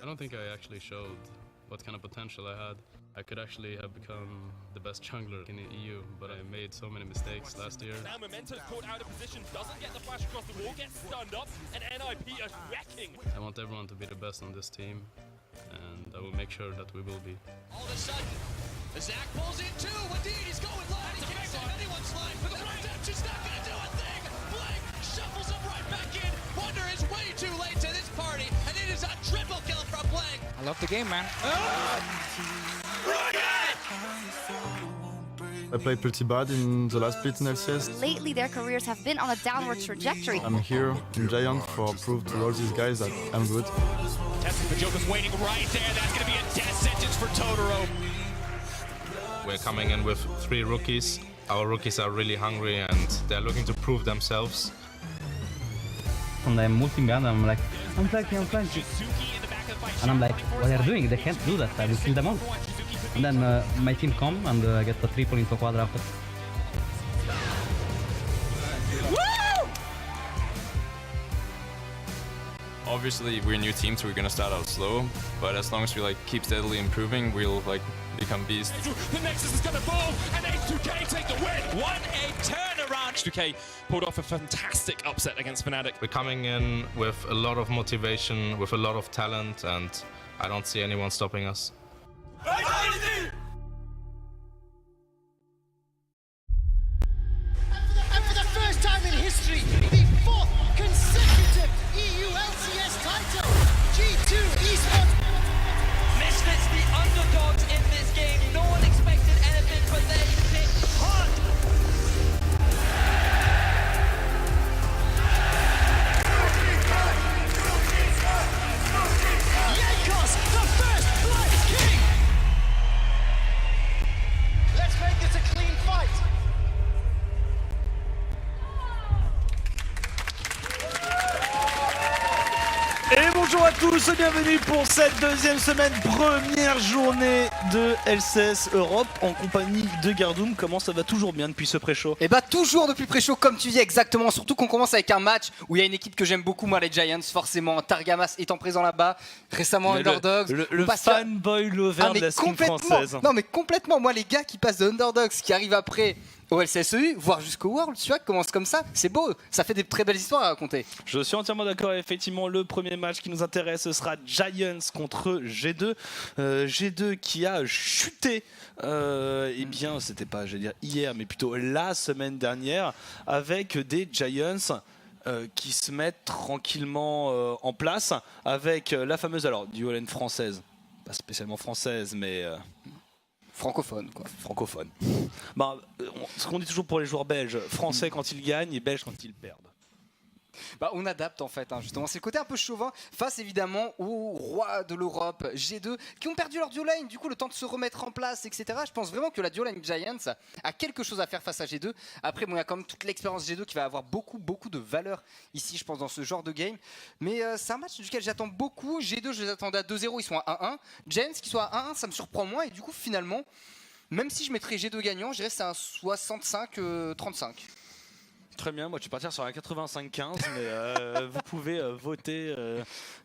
I don't think I actually showed what kind of potential I had. I could actually have become the best jungler in the EU, but I made so many mistakes last year. Now Memento's caught out of position, doesn't get the flash across the wall, gets stunned up, and NIP are wrecking. I want everyone to be the best on this team, and I will make sure that we will be. All of a sudden, Zach pulls in too. Indeed, he's going live. He can't save anyone's life, but the redemption's not going to do a thing. Blake shuffles him right back in. Wonder is way too late to this party, and it is a triple kill from Blake. I love the game, man. I played pretty bad in the last split in LCS. Lately, their careers have been on a downward trajectory. I'm here in Giant for prove to all these guys that I'm good. Testing the Joker's waiting right there. That's going to be a death sentence for Totoro. We're coming in with 3 rookies. Our rookies are really hungry and they're looking to prove themselves. And I'm multing behind, I'm flanking. And I'm like, what are they doing? They can't do that, I will kill them all. And then my team come and I get the triple into quadra after. Obviously we're a new team, so we're gonna start out slow, but as long as we keep steadily improving, we'll become beasts. The Nexus is gonna boom, and H2K take the win! 1-8 turnaround! H2K pulled off a fantastic upset against Fnatic. We're coming in with a lot of motivation, with a lot of talent, and I don't see anyone stopping us. And for the first time in history, the 4th consecutive EU LCS title, G2 Esports. Misfits, the underdogs in this game. No one expected anything, but they hit hard. Jankos, the first Blood King! Let's make this a clean fight. Et bonjour à tous, bienvenue pour cette deuxième semaine, première journée de LCS Europe en compagnie de Gardoum. Comment ça va? Toujours bien depuis ce pré-show? Et bah toujours depuis le pré-show comme tu dis exactement, surtout qu'on commence avec un match où il y a une équipe que j'aime beaucoup, moi les Giants forcément, Targamas étant présent là-bas, récemment Underdogs. Le fanboy lover de la scène française. Non mais complètement, moi les gars qui passent de Underdogs, qui arrivent après au LCSEU, voire jusqu'au World, tu vois, qui commence comme ça, c'est beau, ça fait des très belles histoires à raconter. Je suis entièrement d'accord, effectivement, le premier match qui nous intéresse, ce sera Giants contre G2. G2 qui a chuté, eh bien, c'était pas, je vais dire hier, mais plutôt la semaine dernière, avec des Giants qui se mettent tranquillement en place, avec la fameuse, alors, dual lane française, pas spécialement française, mais... francophone, quoi. Francophone. Bah, ce qu'on dit toujours pour les joueurs belges, français quand ils gagnent et belges quand ils perdent. Bah, on adapte en fait, hein, justement. C'est le côté un peu chauvin face évidemment aux rois de l'Europe, G2, qui ont perdu leur duo lane, du coup le temps de se remettre en place, etc. Je pense vraiment que la duo lane Giants a quelque chose à faire face à G2. Après, bon, il y a quand même toute l'expérience G2 qui va avoir beaucoup de valeur ici, je pense, dans ce genre de game. Mais c'est un match duquel j'attends beaucoup. G2, je les attendais à 2-0, ils sont à 1-1. Giants qui sont à 1-1, ça me surprend moins. Et du coup, finalement, même si je mettrais G2 gagnant, je dirais que c'est un 65-35. Très bien, moi je vais partir sur un 85-15, mais vous pouvez voter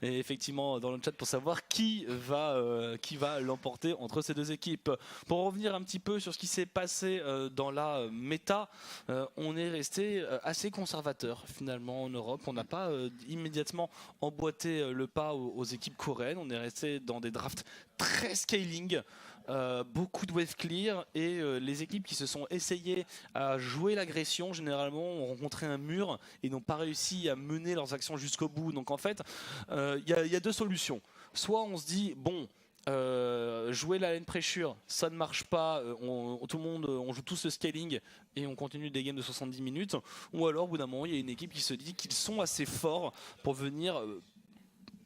et effectivement dans le chat pour savoir qui va l'emporter entre ces deux équipes. Pour revenir un petit peu sur ce qui s'est passé dans la méta, on est resté assez conservateur finalement en Europe. On n'a pas immédiatement emboîté le pas aux équipes coréennes. On est resté dans des drafts très scaling. Beaucoup de wave clear et les équipes qui se sont essayées à jouer l'agression généralement ont rencontré un mur et n'ont pas réussi à mener leurs actions jusqu'au bout. Donc en fait il y a deux solutions. Soit on se dit bon, jouer la lane pressure ça ne marche pas, tout le monde on joue tous le scaling et on continue des games de 70 minutes, ou alors au bout d'un moment il y a une équipe qui se dit qu'ils sont assez forts pour venir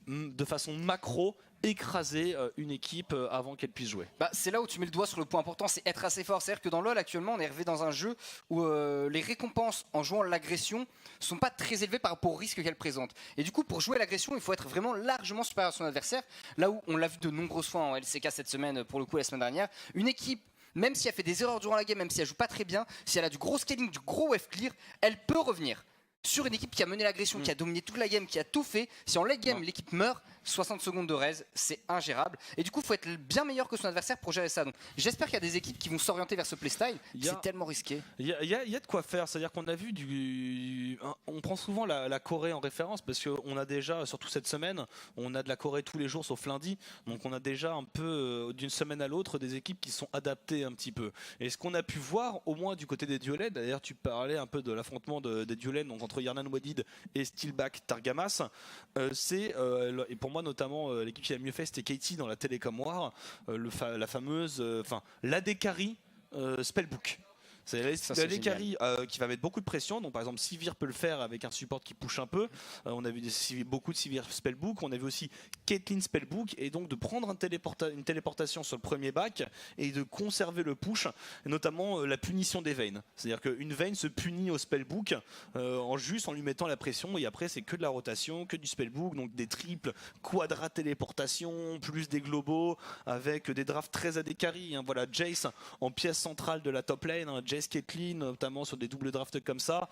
de façon macro écraser une équipe avant qu'elle puisse jouer. Bah, c'est là où tu mets le doigt sur le point important, c'est être assez fort. C'est-à-dire que dans LoL actuellement, on est arrivé dans un jeu où les récompenses en jouant l'agression sont pas très élevées par rapport au risque qu'elle présente. Et du coup, pour jouer l'agression, il faut être vraiment largement supérieur à son adversaire. Là où on l'a vu de nombreuses fois en LCK cette semaine, pour le coup la semaine dernière, une équipe, même si elle fait des erreurs durant la game, même si elle joue pas très bien, si elle a du gros scaling, du gros wave clear, elle peut revenir. Sur une équipe qui a mené l'agression, qui a dominé toute la game, qui a tout fait, si en late game l'équipe meurt, 60 secondes de raise, c'est ingérable. Et du coup, il faut être bien meilleur que son adversaire pour gérer ça. Donc, j'espère qu'il y a des équipes qui vont s'orienter vers ce playstyle. C'est tellement risqué. Il y a de quoi faire. C'est-à-dire qu'on a vu on prend souvent la Corée en référence parce qu'on a déjà, surtout cette semaine, on a de la Corée tous les jours sauf lundi. Donc on a déjà un peu, d'une semaine à l'autre, des équipes qui sont adaptées un petit peu. Et ce qu'on a pu voir, au moins du côté des duelets, d'ailleurs tu parlais un peu de l'affrontement des duelets donc entre Yarnan Wadid et Steelback Targamas, et pour moi notamment l'équipe qui a mieux fait c'était Katie dans la Telecom War, la fameuse, l'AD Carry Spellbook. C'est l'AD Carry qui va mettre beaucoup de pression. Donc par exemple Sivir peut le faire avec un support qui push un peu. On a vu beaucoup de Sivir Spellbook. On a vu aussi Caitlyn Spellbook. Et donc de prendre une téléportation sur le premier back et de conserver le push. Et notamment la punition des Vayne. C'est-à-dire qu'une Vayne se punit au Spellbook en lui mettant la pression. Et après c'est que de la rotation, que du Spellbook. Donc des triples, quadra téléportation, plus des globaux avec des drafts très AD Carry. Voilà, Jace en pièce centrale de la top lane. Jace Caitlyn, notamment sur des doubles drafts comme ça,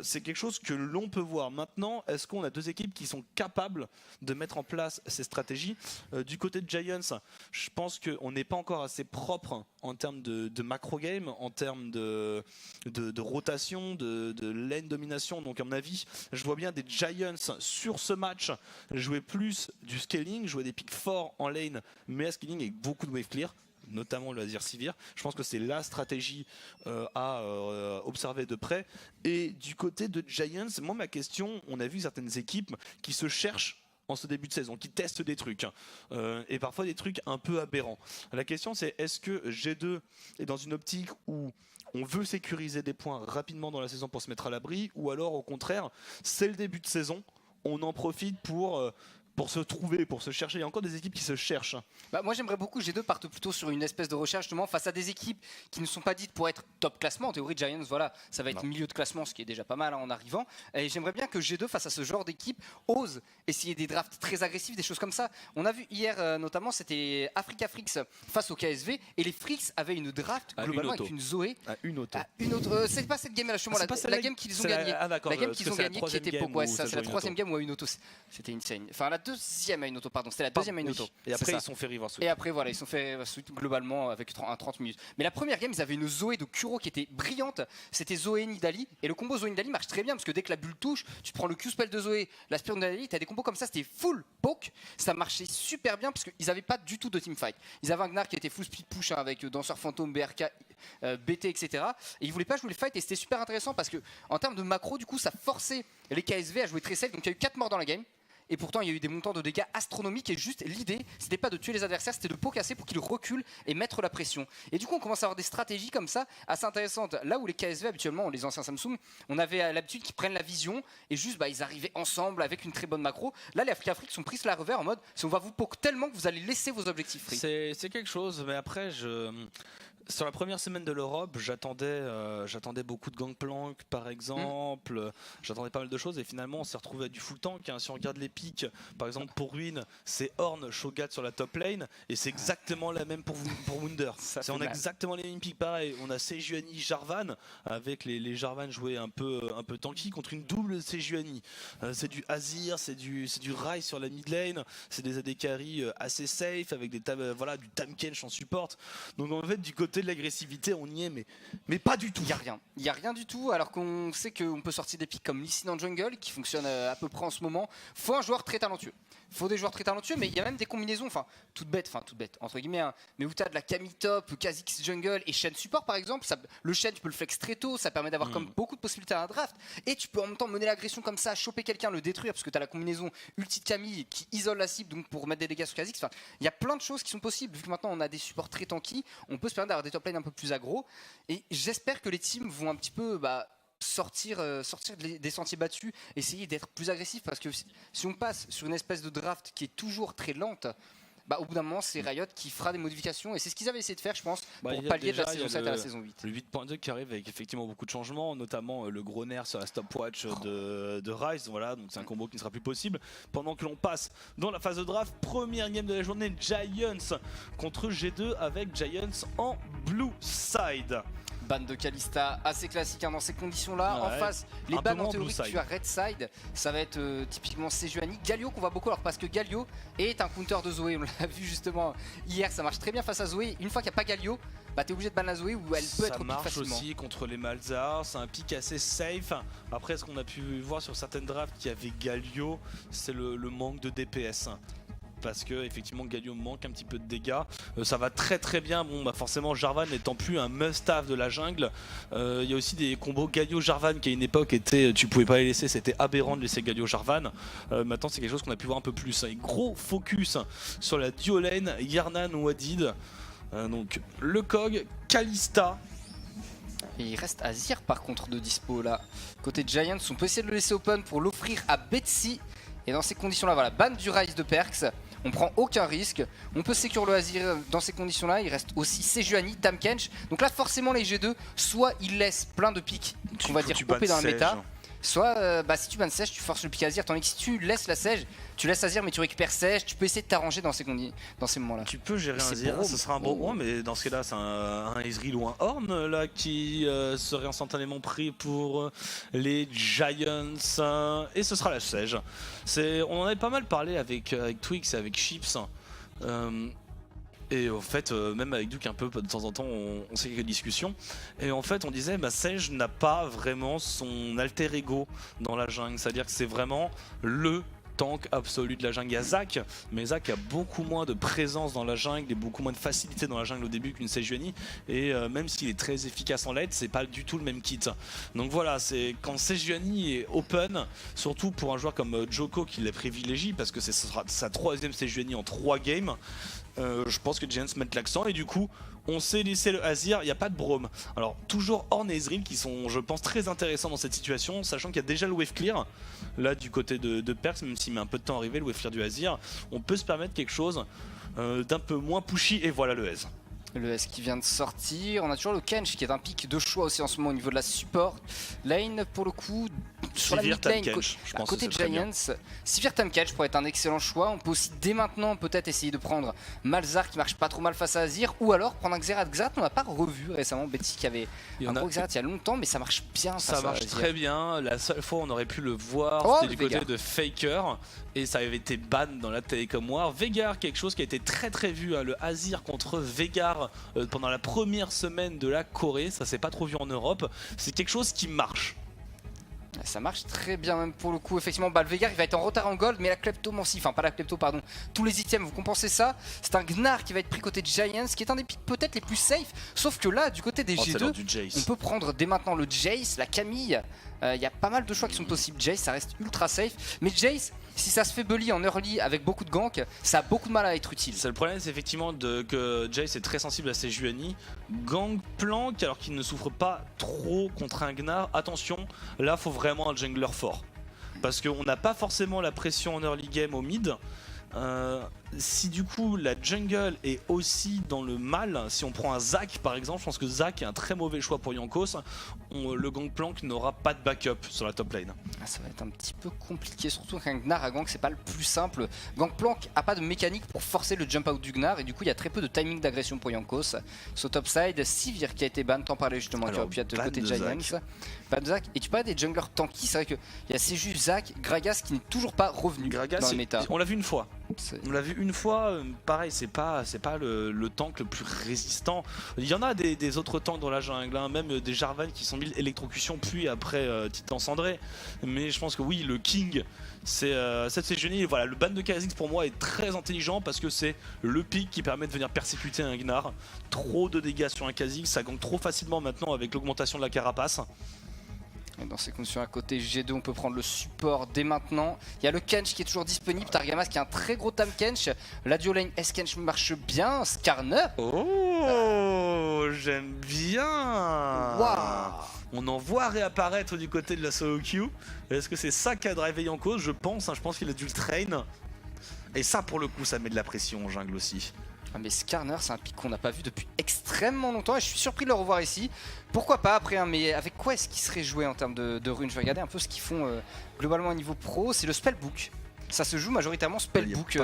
c'est quelque chose que l'on peut voir. Maintenant, est-ce qu'on a deux équipes qui sont capables de mettre en place ces stratégies? Du côté de Giants, je pense qu'on n'est pas encore assez propre en termes de macro game, en termes de rotation, de lane domination. Donc à mon avis, je vois bien des Giants sur ce match jouer plus du scaling, jouer des pics forts en lane, mais à scaling avec beaucoup de wave clear, notamment le Azir Sivir. Je pense que c'est la stratégie à observer de près. Et du côté de Giants, moi ma question, on a vu certaines équipes qui se cherchent en ce début de saison, qui testent des trucs et parfois des trucs un peu aberrants. La question c'est, est-ce que G2 est dans une optique où on veut sécuriser des points rapidement dans la saison pour se mettre à l'abri, ou alors au contraire c'est le début de saison, on en profite pour se trouver, pour se chercher? Il y a encore des équipes qui se cherchent. Bah, moi j'aimerais beaucoup que G2 parte plutôt sur une espèce de recherche justement face à des équipes qui ne sont pas dites pour être top classement. En théorie Giants, voilà, ça va être milieu de classement, ce qui est déjà pas mal en arrivant. Et j'aimerais bien que G2 face à ce genre d'équipe ose essayer des drafts très agressifs, des choses comme ça. On a vu hier notamment, c'était Africa Frix face au KSV, et les Frix avaient une draft globalement avec une Zoé. Une auto. C'est pas cette game là, justement, la game qu'ils ont gagnée. La game qu'ils ont gagnée qui était Poco. C'est la troisième game où a une auto. C'était insane. Enfin la deuxième à une auto, pardon, c'était la deuxième à une auto. Et après ils sont fait reverse. Et après voilà, ils sont fait sweep globalement avec un 30 minutes. Mais la première game, ils avaient une Zoé de Kuro qui était brillante. C'était Zoé Nidalee, et le combo Zoé Nidalee marche très bien parce que dès que la bulle touche, tu prends le Q-spell de Zoé, la Spear de Nidalee, t'as des combos comme ça, c'était full poke. Ça marchait super bien parce qu'ils avaient pas du tout de teamfight. Ils avaient un Gnar qui était full speed push avec Danseur Fantôme, BRK, BT, etc. Et ils voulaient pas jouer les fights, et c'était super intéressant parce que en termes de macro, du coup, ça forçait les KSV à jouer très safe. Donc il y a eu 4 morts dans la game. Et pourtant il y a eu des montants de dégâts astronomiques, et juste l'idée c'était pas de tuer les adversaires, c'était de casser pour qu'ils reculent et mettre la pression. Et du coup on commence à avoir des stratégies comme ça assez intéressantes. Là où les KSV habituellement, les anciens Samsung, on avait l'habitude qu'ils prennent la vision et juste ils arrivaient ensemble avec une très bonne macro. Là les Africa Frix sont pris sur la revers en mode on va vous poke tellement que vous allez laisser vos objectifs free. C'est quelque chose, mais après sur la première semaine de l'Europe, j'attendais beaucoup de Gangplank par exemple, j'attendais pas mal de choses, et finalement on s'est retrouvé à du full tank. Si on regarde les pics, par exemple pour Ruin, c'est Horn, Shogat sur la top lane, et c'est exactement la même pour Wunder. On a exactement les mêmes pics, pareil. On a Sejuani Jarvan, avec les Jarvan joués un peu tanky contre une double Sejuani. C'est du Azir, c'est du Rai sur la mid lane, c'est des AD carry assez safe avec du Tamkench en support. Donc en fait du côté de l'agressivité on y est, mais pas du tout. Il y a rien du tout, alors qu'on sait qu'on peut sortir des pics comme Lee Sin en jungle qui fonctionne à peu près en ce moment. Faut un joueur très talentueux. Faut des joueurs très talentueux, mais il y a même des combinaisons, toutes bêtes entre guillemets, hein, mais où tu as de la Camille top, Kha'Zix jungle et Shen support par exemple. Le Shen tu peux le flex très tôt, ça permet d'avoir comme beaucoup de possibilités à un draft, et tu peux en même temps mener l'agression comme ça, choper quelqu'un, le détruire, parce que tu as la combinaison ulti de Camille qui isole la cible, donc pour mettre des dégâts sur Kha'Zix. Il y a plein de choses qui sont possibles, vu que maintenant on a des supports très tanky, on peut se permettre d'avoir des top lanes un peu plus aggro, et j'espère que les teams vont un petit peu sortir des sentiers battus, essayer d'être plus agressif, parce que si on passe sur une espèce de draft qui est toujours très lente, bah, au bout d'un moment, c'est Riot qui fera des modifications, et c'est ce qu'ils avaient essayé de faire, je pense, pour pallier de la saison 7 à la saison 8. Le 8.2 qui arrive avec effectivement beaucoup de changements, notamment le gros nerf sur la stopwatch de Rise, voilà, donc c'est un combo qui ne sera plus possible. Pendant que l'on passe dans la phase de draft, première game de la journée, Giants contre G2 avec Giants en blue side. Ban de Kalista assez classique dans ces conditions-là. Ouais, en face, les bans en théorie que tu as Red Side, ça va être typiquement Sejuani. Galio qu'on voit beaucoup, alors parce que Galio est un counter de Zoé. On l'a vu justement hier, ça marche très bien face à Zoé. Une fois qu'il n'y a pas Galio, bah t'es obligé de ban la Zoé où elle peut être pick facilement. Ça marche aussi contre les Malzahar, c'est un pick assez safe. Après, ce qu'on a pu voir sur certaines drafts qui avait Galio, c'est le manque de DPS. Parce que effectivement Galio manque un petit peu de dégâts. Ça va très bien. Bon, bah forcément Jarvan n'étant plus un must-have de la jungle. Il y a aussi des combos Galio-Jarvan qui à une époque était, tu pouvais pas les laisser, c'était aberrant de laisser Galio-Jarvan. Maintenant c'est quelque chose qu'on a pu voir un peu plus. Et gros focus sur la duo lane Yarnan ou Wadid. Donc le Kog, Kalista. Et il reste Azir par contre de dispo là. Côté Giants, on peut essayer de le laisser open pour l'offrir à Betsy. Et dans ces conditions-là, voilà, ban du Rise de Perks, on prend aucun risque, on peut sécure le Azir dans ces conditions-là, il reste aussi Sejuani, Tahm-Kench. Donc là, forcément, les G2, soit ils laissent plein de pics, on va dire OP dans la méta, soit si tu bannes Sage, tu forces le pic Azir, tandis que si tu laisses la Sage, tu laisses Azir mais tu récupères Sage, tu peux essayer de t'arranger dans ces moments-là. Tu peux gérer un Azir, ce sera un bon point, mais dans ce cas-là, c'est un Ezreal ou un Horn là, qui serait instantanément pris pour les Giants, et ce sera la Sage. On en avait pas mal parlé avec Twix et avec Chips. Et en fait, même avec Duke un peu de temps en temps, on sait quelques discussions. Et en fait, on disait, Sage n'a pas vraiment son alter ego dans la jungle. C'est-à-dire que c'est vraiment le tank absolu de la jungle. Il y a Zac, mais Zac a beaucoup moins de présence dans la jungle et beaucoup moins de facilité dans la jungle au début qu'une Sejuani. Et même s'il est très efficace en late, c'est pas du tout le même kit. Donc voilà, c'est quand Sejuani est open, surtout pour un joueur comme Djoko qui les privilégie parce que c'est sa troisième Sejuani en 3 games. Je pense que Giants mettent l'accent et du coup on sait laisser le Azir, il n'y a pas de Braum. Alors toujours Horn et Ezreal qui sont je pense très intéressants dans cette situation, sachant qu'il y a déjà le wave clear là du côté de Perks, même s'il met un peu de temps à arriver le wave clear du Azir, on peut se permettre quelque chose d'un peu moins pushy et voilà le S. Le S qui vient de sortir, on a toujours le Kench qui est un pick de choix aussi en ce moment au niveau de la support lane pour le coup. Sur Sivir, la mid lane, à côté Giants, Sivir Tahm-Kench pourrait être un excellent choix. On peut aussi dès maintenant peut-être essayer de prendre Malzahar qui marche pas trop mal face à Azir, ou alors prendre un Xerath. Xerath on n'a pas revu récemment, Betsy qui avait un gros Xerath il y a longtemps, mais ça marche bien. Ça marche très bien, la seule fois où on aurait pu le voir c'était du côté de Faker et ça avait été ban dans la Telecom War. Veigar, quelque chose qui a été très vu, le Azir contre Veigar pendant la première semaine de la Corée, ça s'est pas trop vu en Europe, c'est quelque chose qui marche. Ça marche très bien même pour le coup, effectivement le Veigar il va être en retard en gold, mais la kleptomancie, enfin pas la klepto pardon, tous les items vous compensez ça, c'est un Gnar qui va être pris côté de Giants, qui est un des pics peut-être les plus safe, sauf que là du côté des G2, on peut prendre dès maintenant le Jace, la Camille, il y a pas mal de choix qui sont possibles. Jace ça reste ultra safe, mais Jace si ça se fait bully en early avec beaucoup de gank, ça a beaucoup de mal à être utile. Le problème c'est effectivement que Jace est très sensible à ses Sejuani. Gangplank alors qu'il ne souffre pas trop contre un Gnar. Attention, là faut vraiment un jungler fort. Parce qu'on n'a pas forcément la pression en early game au mid. Si du coup la jungle est aussi dans le mal, si on prend un Zac par exemple, je pense que Zac est un très mauvais choix pour Jankos. Le Gangplank n'aura pas de backup sur la top lane. Ça va être un petit peu compliqué, surtout qu'un Gnar à gank c'est pas le plus simple. Gangplank a pas de mécanique pour forcer le jump out du Gnar et du coup il y a très peu de timing d'agression pour Jankos. Sur top side, Sivir qui a été ban, t'en parlais justement, qui aurait pu être de côté de Giants. Ban de Zac. Et tu parlais des junglers tanky, c'est vrai qu'il y a c'est juste Zac, Gragas qui n'est toujours pas revenu Gragas, dans la méta. On l'a vu une fois. On l'a vu une fois, pareil, c'est pas le tank le plus résistant. Il y en a des autres tanks dans la jungle, hein, même des Jarvan qui sont mis électrocution puis après Titan cendré. Mais je pense que oui, le King, c'est cette Sejuani. Voilà, le ban de Kha'Zix pour moi est très intelligent parce que c'est le pick qui permet de venir persécuter un Gnar. Trop de dégâts sur un Kha'Zix, ça gank trop facilement maintenant avec l'augmentation de la carapace. Et dans ces conditions à côté G2 on peut prendre le support dès maintenant. Il y a le Kench qui est toujours disponible, Targamas qui a un très gros Tahm-Kench. La duo lane S-Kench marche bien, Skarner. Oh, j'aime bien. Waouh. On en voit réapparaître du côté de la solo queue. Est-ce que c'est ça qui a drivé Jankos? Je pense qu'il a dû le train. Et ça, pour le coup, ça met de la pression en jungle aussi. Ah mais Skarner, c'est un pick qu'on n'a pas vu depuis extrêmement longtemps et je suis surpris de le revoir ici. Pourquoi pas après, hein, mais avec quoi est-ce qu'il serait joué en termes de runes? Je vais regarder un peu ce qu'ils font globalement au niveau pro. C'est le Spellbook. Ça se joue majoritairement Spellbook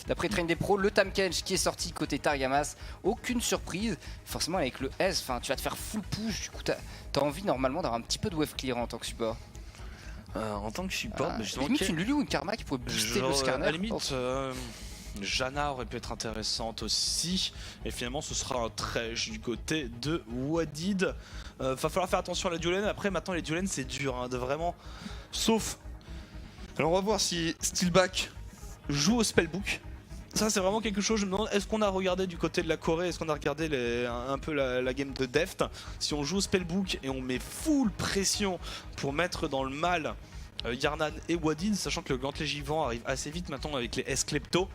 d'après Train des pros. Le Tahm-Kench qui est sorti côté Targamas, aucune surprise. Forcément avec le S, tu vas te faire full push, du coup t'as envie normalement d'avoir un petit peu de wave clear en tant que support. En tant que support, limite une Lulu ou une Karma qui pourrait booster le Skarner. À la limite, Janna aurait pu être intéressante aussi. Et finalement ce sera un trash du côté de Wadid. Va falloir faire attention à la dual lane. Après maintenant les dual lane c'est dur hein, de vraiment. Sauf. Alors on va voir si Steelback joue au Spellbook. Ça c'est vraiment quelque chose, je me demande, est-ce qu'on a regardé du côté de la Corée, est-ce qu'on a regardé un peu la game de Deft? Si on joue au Spellbook et on met full pression pour mettre dans le mal Yarnan et Wadid, sachant que le gantelet givant arrive assez vite maintenant avec les S-Klepto.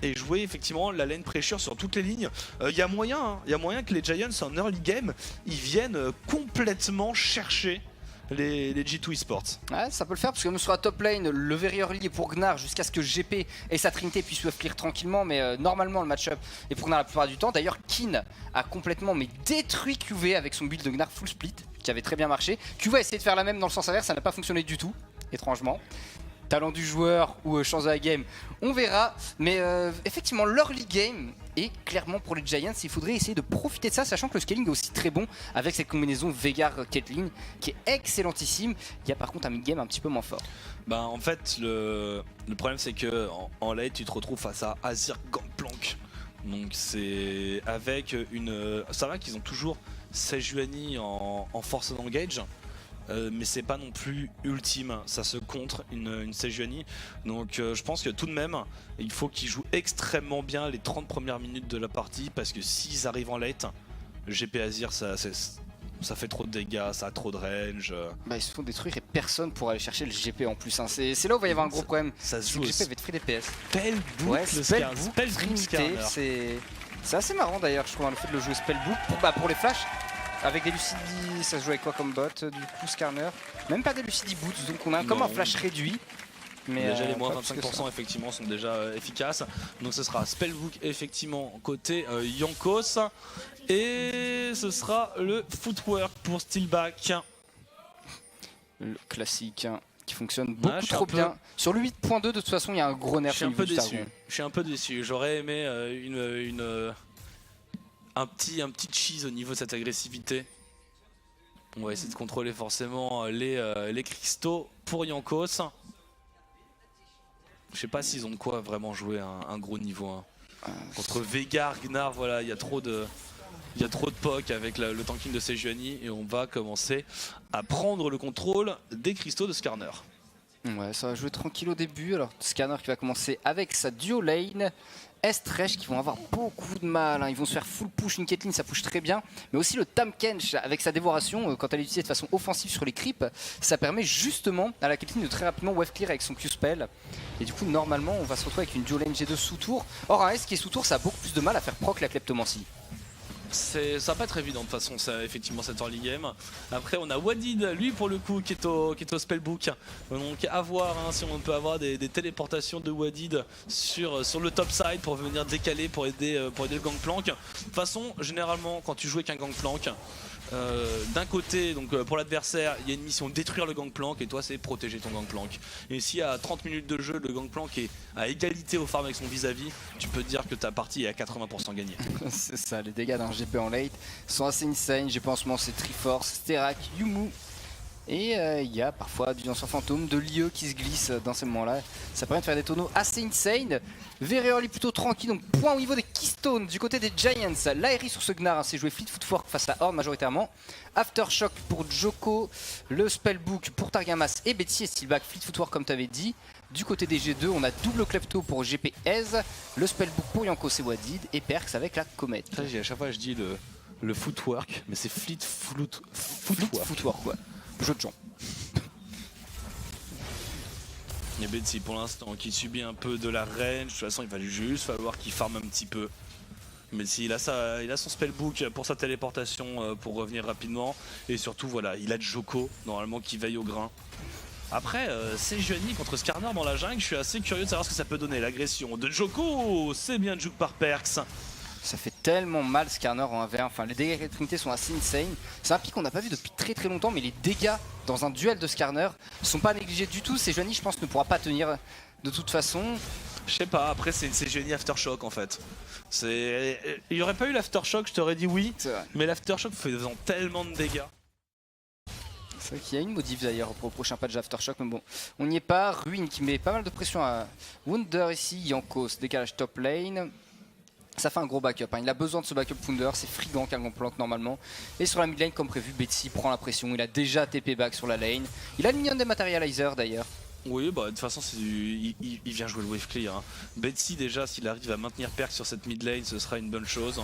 Et jouer effectivement la lane pressure sur toutes les lignes. Il y a moyen que les Giants en early game ils viennent complètement chercher les G2 Esports. Ouais, ça peut le faire parce que nous sur la top lane, le very early est pour Gnar jusqu'à ce que GP et sa Trinité puissent wave clear tranquillement, mais normalement le match-up est pour Gnar la plupart du temps. D'ailleurs, Kin a complètement détruit QV avec son build de Gnar full split qui avait très bien marché. QV a essayé de faire la même dans le sens inverse, ça n'a pas fonctionné du tout, étrangement. Talent du joueur ou chance de la game, on verra. Mais effectivement, l'early game est clairement pour les Giants. Il faudrait essayer de profiter de ça, sachant que le scaling est aussi très bon avec cette combinaison Veigar-Caitlyn qui est excellentissime. Il y a par contre un mid-game un petit peu moins fort. Bah en fait, le problème c'est que en late, tu te retrouves face à Azir Gangplank. Donc c'est avec une... Ça va qu'ils ont toujours Sejuani en force d'engage. Mais c'est pas non plus ultime, ça se contre une Sejuani. Donc je pense que tout de même il faut qu'ils jouent extrêmement bien les 30 premières minutes de la partie, parce que s'ils arrivent en late, GP Azir ça fait trop de dégâts, ça a trop de range. Ils se font détruire et personne pour aller chercher le GP en plus hein. C'est là où il va y avoir un gros problème. Ça se joue. Le GP va être free DPS. Spellbook, ouais, Spellbook c'est assez marrant d'ailleurs je trouve hein, le fait de le jouer Spellbook pour les flashs. Avec des Lucidi, ça se joue avec quoi comme bot? Du coup Skarner, même pas des Lucidi boots, donc on a comme un flash réduit. Mais déjà les moins 25% effectivement sont déjà efficaces. Donc ce sera Spellbook effectivement côté Jankos. Et ce sera le footwork pour Steelback. Le classique hein, qui fonctionne beaucoup trop bien. Sur le 8.2 de toute façon il y a un gros nerf. Je suis un peu déçu. J'aurais aimé un petit cheese au niveau de cette agressivité. On va essayer de contrôler forcément les cristaux pour Jankos. Je sais pas s'ils ont de quoi vraiment jouer un gros niveau. Hein. Contre Veigar, Gnar, voilà, il y a trop de poke avec le tanking de Sejuani et on va commencer à prendre le contrôle des cristaux de Skarner. Ouais, ça va jouer tranquille au début. Alors Skarner qui va commencer avec sa duo lane. S-Thresh qui vont avoir beaucoup de mal, hein. Ils vont se faire full push, une Caitlyn ça push très bien, mais aussi le Tahm-Kench avec sa dévoration, quand elle est utilisée de façon offensive sur les creeps, ça permet justement à la Caitlyn de très rapidement wave clear avec son Q-spell, et du coup normalement on va se retrouver avec une duo lane G2 sous tour. Or un S qui est sous tour ça a beaucoup plus de mal à faire proc la kleptomancie. Ça va pas être évident de toute façon, c'est effectivement cette early game. Après on a Wadid, lui pour le coup qui est au Spellbook. Donc à voir hein, si on peut avoir des téléportations de Wadid sur le top side pour venir décaler, pour aider le Gangplank. De toute façon, généralement quand tu joues avec un Gangplank, d'un côté, donc pour l'adversaire, il y a une mission détruire le Gangplank et toi c'est protéger ton Gangplank. Et si à 30 minutes de jeu le Gangplank est à égalité au farm avec son vis-à-vis, tu peux te dire que ta partie est à 80% gagnée. C'est ça, les dégâts d'un GP en late sont assez insane. GP en ce moment c'est Triforce, Sterak, Yumu. Et il y a parfois du danseur fantôme, de l'IE qui se glisse dans ces moments-là. Ça permet de faire des tonneaux assez insane. Very early plutôt tranquille, donc point au niveau des Keystones du côté des Giants. L'Aérie sur ce Gnar, hein, c'est joué Fleet Footwork face à Horde majoritairement. Aftershock pour Joko, le Spellbook pour Targamas et Betsy et Steelback. Fleet Footwork comme tu avais dit. Du côté des G2, on a double Klepto pour GP Ez, le Spellbook pour Jankos et Wadid et Perks avec la Comet. À chaque fois je dis le Footwork, mais c'est Fleet Footwork ouais. Jeu de gens. Et Betsy pour l'instant qui subit un peu de la range, de toute façon il va juste falloir qu'il farme un petit peu. Mais s'il a il a son spellbook pour sa téléportation pour revenir rapidement. Et surtout, voilà, il a Joko normalement qui veille au grain. Après, c'est Sejuani contre Skarner dans la jungle. Je suis assez curieux de savoir ce que ça peut donner. L'agression de Joko, c'est bien juke par Perkz. Ça fait tellement mal Skarner en 1v1, enfin les dégâts de Trinité sont assez insane. C'est un pic qu'on n'a pas vu depuis très longtemps, mais les dégâts dans un duel de Skarner sont pas négligés du tout. Sejuani je pense ne pourra pas tenir de toute façon. Je sais pas, après c'est une Sejuani Aftershock en fait. Il n'y aurait pas eu l'Aftershock, je t'aurais dit oui, mais l'Aftershock faisant tellement de dégâts. C'est vrai qu'il y a une modif d'ailleurs pour le prochain patch Aftershock, mais bon, on n'y est pas. Ruin qui met pas mal de pression à Wunder ici, Jankos, décalage top lane. Ça fait un gros backup, hein. Il a besoin de ce backup Wunder, c'est Frigant qui a le plante normalement. Et sur la mid lane comme prévu, Betsy prend la pression, il a déjà TP back sur la lane. Il a le minion dématérializer d'ailleurs. Oui, bah de toute façon il vient jouer le wave clear. Hein. Betsy déjà, s'il arrive à maintenir Perk sur cette mid lane, ce sera une bonne chose.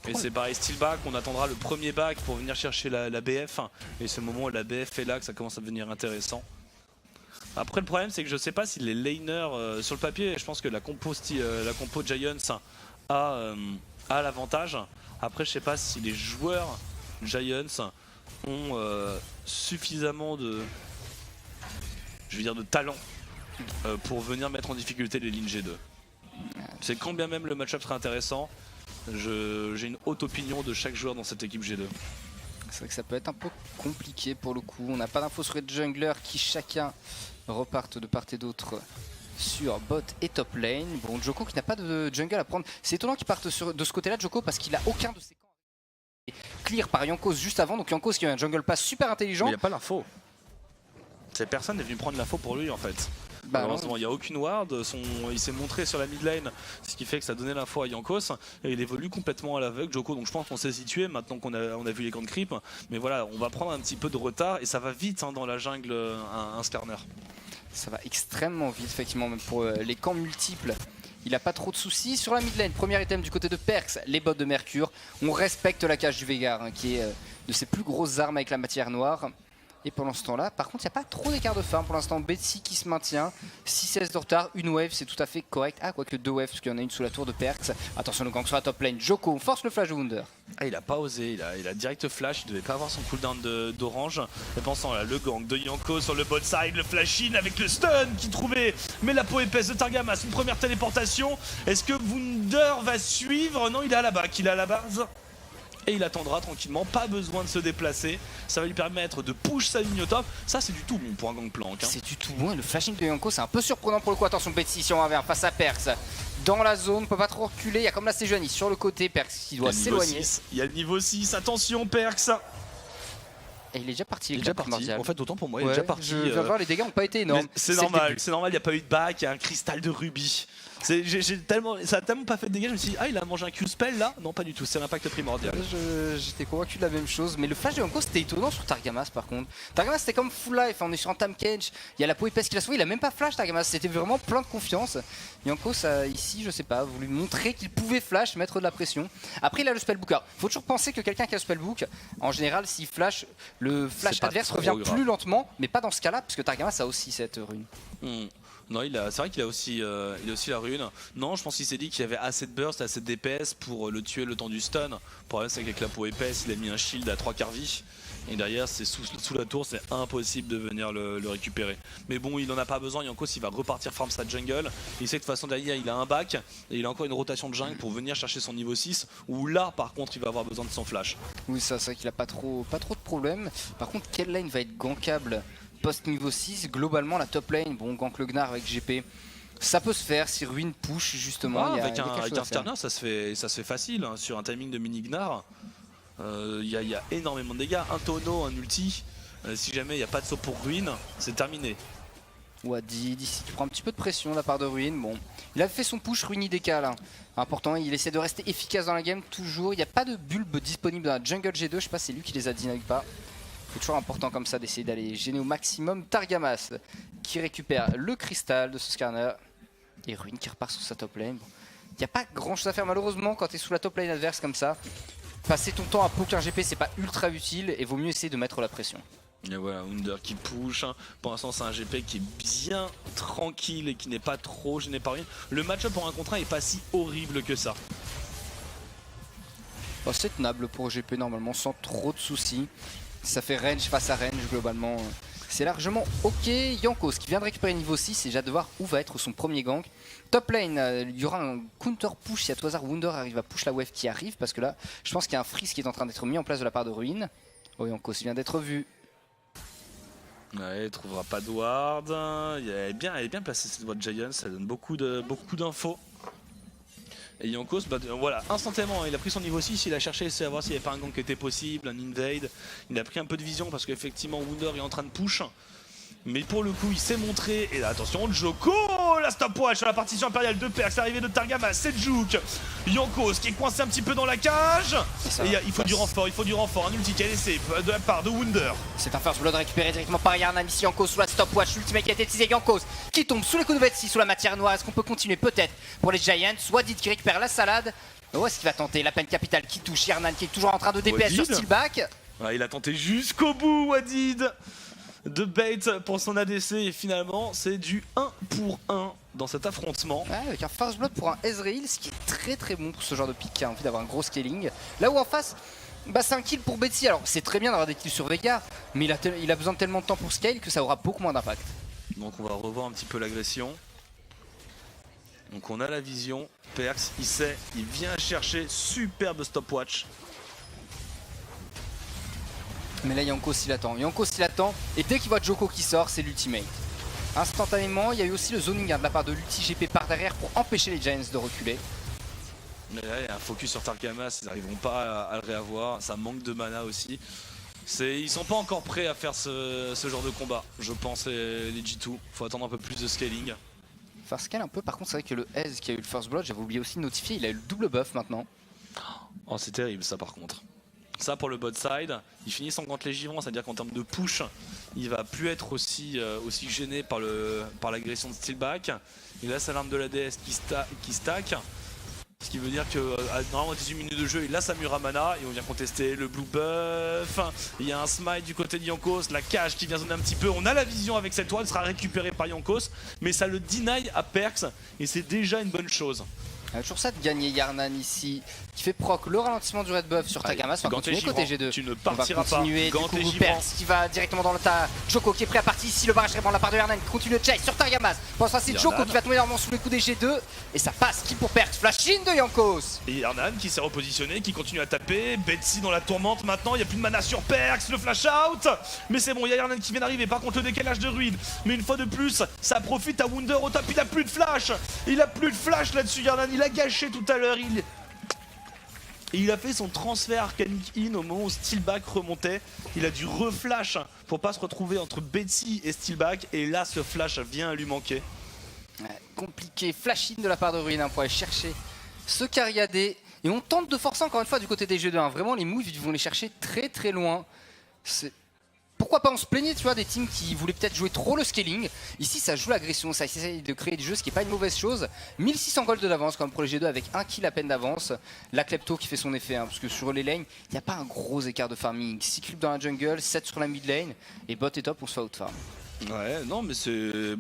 Et c'est pareil, style back, on attendra le premier back pour venir chercher la BF. Et c'est le moment où la BF est là que ça commence à devenir intéressant. Après le problème c'est que je sais pas si les laners sur le papier, je pense que la compo Giants a l'avantage. Après je sais pas si les joueurs Giants ont suffisamment de talent pour venir mettre en difficulté les lignes G2. C'est quand bien même le match-up serait intéressant, j'ai une haute opinion de chaque joueur dans cette équipe G2. C'est vrai que ça peut être un peu compliqué pour le coup, on n'a pas d'infos sur les junglers qui chacun repartent de part et d'autre sur bot et top lane. Bon, Joko qui n'a pas de jungle à prendre, c'est étonnant qu'il parte de ce côté là Joko parce qu'il a aucun de ses camps clear par Jankos juste avant, donc Jankos qui a un jungle pass super intelligent. Mais il n'y a pas l'info, personne n'est venu prendre l'info pour lui en fait. Malheureusement, il n'y a aucune ward, il s'est montré sur la mid lane, ce qui fait que ça donnait l'info à Jankos et il évolue complètement à l'aveugle. Joko, donc je pense qu'on s'est situé maintenant qu'on a vu les camps de creep, mais voilà, on va prendre un petit peu de retard et ça va vite dans la jungle, un Skarner. Ça va extrêmement vite, effectivement, même pour les camps multiples. Il n'a pas trop de soucis. Sur la mid lane, premier item du côté de Perkz, les bottes de Mercure. On respecte la cage du Veigar, hein, qui est de ses plus grosses armes avec la matière noire. Et pendant ce temps-là, par contre, il n'y a pas trop d'écart de farm. Pour l'instant, Betsy qui se maintient. 6-16 de retard, une wave, c'est tout à fait correct. Ah, quoique deux waves, parce qu'il y en a une sous la tour de Perkz. Attention, le gang sur la top lane. Joko, on force le flash de Wunder. Ah, il a pas osé, il a direct flash, il devait pas avoir son cooldown d'orange. Et pensant là, le gang de Yanko sur le bot side, le flash in avec le stun qui trouvait. Mais la peau épaisse de Targamas, une première téléportation. Est-ce que Wunder va suivre? Non, il est à la back, il est à la base. Et il attendra tranquillement, pas besoin de se déplacer. Ça va lui permettre de push sa ligne au top. Ça c'est du tout bon pour un gangplank. Hein. C'est du tout bon, le flashing de Yanko c'est un peu surprenant pour le coup. Attention, Betsy si on va face à Perkz. Dans la zone, peut pas trop reculer, il y a comme la Sejuani sur le côté, Perkz qui doit s'éloigner. Il y a le niveau 6, attention Perkz. Et il est déjà parti. Il est déjà parti. En fait, autant pour moi, il est déjà parti. Je vais voir, les dégâts n'ont pas été énormes. C'est normal, il n'y a pas eu de back, il y a un cristal de rubis. Ça a tellement pas fait de dégâts, je me suis dit, ah, il a mangé un Q-spell là? Non, pas du tout, c'est l'impact primordial. J'étais convaincu de la même chose, mais le flash de Yanko c'était étonnant sur Targamas par contre. Targamas c'était comme full life, on est sur un Tam Cage, il y a la peau épaisse qui l'a sauvé, il a même pas flash Targamas, c'était vraiment plein de confiance. Yanko, ça, ici, je sais pas, voulu montrer qu'il pouvait flash, mettre de la pression. Après, il a le spellbook. Alors, faut toujours penser que quelqu'un qui a le spellbook, en général, s'il flash, le flash adverse revient plus lentement, mais pas dans ce cas-là, parce que Targamas a aussi cette rune. Non, c'est vrai qu'il a aussi la rune. Non, je pense qu'il s'est dit qu'il y avait assez de burst, assez de DPS pour le tuer le temps du stun. Le problème, c'est qu'avec la peau épaisse, il a mis un shield à 3/4 vie. Et derrière, c'est sous la tour, c'est impossible de venir le récupérer. Mais bon, il en a pas besoin. Yankos, il va repartir farm sa jungle. Il sait que de toute façon, derrière, il a un back. Et il a encore une rotation de jungle pour venir chercher son niveau 6. Où là, par contre, il va avoir besoin de son flash. Oui, ça, c'est vrai qu'il a pas trop de problèmes. Par contre, quelle lane va être gankable post niveau 6? Globalement, la top lane, bon, gank le Gnar avec GP. Ça peut se faire si Ruin push justement. Avec un Skarner, ça se fait facile hein, sur un timing de mini Gnar. Il y a énormément de dégâts. Un tonneau, un ulti. Si jamais il n'y a pas de saut pour Ruin, c'est terminé. Wadi, d'ici tu prends un petit peu de pression de la part de Ruin. Bon, il a fait son push, Ruin IDK là. Important, il essaie de rester efficace dans la game toujours. Il n'y a pas de bulbe disponible dans la jungle G2. Je sais pas si c'est lui qui les a deny ou pas. C'est toujours important comme ça d'essayer d'aller gêner au maximum. Targamas qui récupère le cristal de ce Skarner. Et Ruin qui repart sur sa top lane. Bon. Il n'y a pas grand chose à faire malheureusement quand tu es sous la top lane adverse comme ça. Passer ton temps à poke un GP c'est pas ultra utile et vaut mieux essayer de mettre la pression. Et voilà, Wunder qui push. Pour l'instant, c'est un GP qui est bien tranquille et qui n'est pas trop gêné par rien. Le match-up pour un contre 1 est pas si horrible que ça. Bon, c'est tenable pour GP normalement, sans trop de soucis. Ça fait range face à range globalement. C'est largement ok. Jankos qui vient de récupérer niveau 6 et j'ai hâte de voir où va être son premier gank. Top lane, il y aura un counter push si à tout hasard Wunder arrive à push la wave qui arrive. Parce que là, je pense qu'il y a un freeze qui est en train d'être mis en place de la part de Ruin. Oh, Jankos vient d'être vu. Ouais, il trouvera pas de ward. Elle est bien placée cette voie de Giants, ça donne beaucoup d'infos. Et Jankos, voilà, instantanément, il a pris son niveau 6, il a cherché à savoir s'il n'y avait pas un gank qui était possible, un invade. Il a pris un peu de vision parce qu'effectivement Wunder est en train de push. Mais pour le coup, il s'est montré. Et là, attention, Joko, la stopwatch sur la partition impériale de Perkz, l'arrivée de Targamas, c'est Juke. Jankos qui est coincé un petit peu dans la cage. Et il faut du renfort, un ulti qui a laissé de la part de Wunder. C'est un first blood récupéré directement par Yarnan ici. Jankos sous la stopwatch, l'ultimate qui a été utilisé. Jankos qui tombe sous les coups de Betsy, sous la matière noire. Est-ce qu'on peut continuer peut-être pour les Giants? Wadid qui récupère la salade. Oh, est-ce qu'il va tenter la peine capitale qui touche Yarnan qui est toujours en train de DPS sur Steelback? Ouais, il a tenté jusqu'au bout, Wadid, de bait pour son ADC et finalement c'est du 1 pour 1 dans cet affrontement. Ouais, avec un first blood pour un Ezreal, ce qui est très bon pour ce genre de pick qui a envie d'avoir un gros scaling. Là où en face, c'est un kill pour Betsy. Alors c'est très bien d'avoir des kills sur Veigar, mais il a besoin de tellement de temps pour scale que ça aura beaucoup moins d'impact. Donc on va revoir un petit peu l'agression. Donc on a la vision, Perkz il sait, il vient chercher, superbe stopwatch. Mais là Jankos il attend, et dès qu'il voit Joko qui sort, c'est l'ultimate. Instantanément, il y a eu aussi le zoning de la part de l'ulti GP par derrière pour empêcher les Giants de reculer. Mais là il y a un focus sur Targamas, ils n'arriveront pas à le réavoir, ça manque de mana aussi. Ils sont pas encore prêts à faire ce genre de combat, je pense, les G2. Faut attendre un peu plus de scaling. Faire scale un peu, par contre c'est vrai que le Ez qui a eu le first blood, j'avais oublié aussi de notifier, il a eu le double buff maintenant. Oh c'est terrible ça par contre. Ça pour le bot side, il finit son gantelet givrant, c'est-à-dire qu'en termes de push, il va plus être aussi gêné par l'agression de Steelback. Il a sa larme de la DS qui stack, ce qui veut dire que normalement 18 minutes de jeu, il a sa Muramana et on vient contester le blue buff. Il y a un smite du côté de Jankos, la cage qui vient zoner un petit peu. On a la vision avec cette toile, sera récupérée par Jankos, mais ça le deny à Perkz et c'est déjà une bonne chose. Toujours ça de gagner Yarnan ici, qui fait proc le ralentissement du red buff sur Targamas. On va continuer côté G2. Tu ne partiras pas. Du coup, Perkz qui va directement dans le tas. Joko qui est prêt à partir ici. Le barrage répond de la part de Yarnan qui continue de chase sur Targamas. Pour l'instant, c'est Joko qui va tomber normalement sous les coups des G2. Et ça passe. Qui pour Perkz? Flash in de Jankos. Et Yarnan qui s'est repositionné, qui continue à taper. Betsy dans la tourmente maintenant. Il n'y a plus de mana sur Perkz. Le flash out. Mais c'est bon, il y a Yarnan qui vient d'arriver. Par contre, le décalage de Ruin. Mais une fois de plus, ça profite à Wunder au top. Il a plus de flash. Il a plus de flash là-dessus. Yarnan, il a gâché tout à l'heure. Il a fait son transfert Arcanic In au moment où Steelback remontait. Il a dû reflash pour pas se retrouver entre Betsy et Steelback. Et là, ce flash vient à lui manquer. Ouais, compliqué. Flash in de la part de Ruin pour aller chercher ce Cariadé. Et on tente de forcer encore une fois du côté des G2. Vraiment, les moves, ils vont les chercher très loin. Pourquoi pas on se plaignait, tu vois, des teams qui voulaient peut-être jouer trop le scaling. Ici ça joue l'agression, ça essaye de créer du jeu, ce qui est pas une mauvaise chose. 1600 gold d'avance quand même pour les G2 avec un kill à peine d'avance. La Klepto qui fait son effet, parce que sur les lanes, il n'y a pas un gros écart de farming. 6 creeps dans la jungle, 7 sur la mid lane, et bot et top on se fait outfarm. Ouais, non mais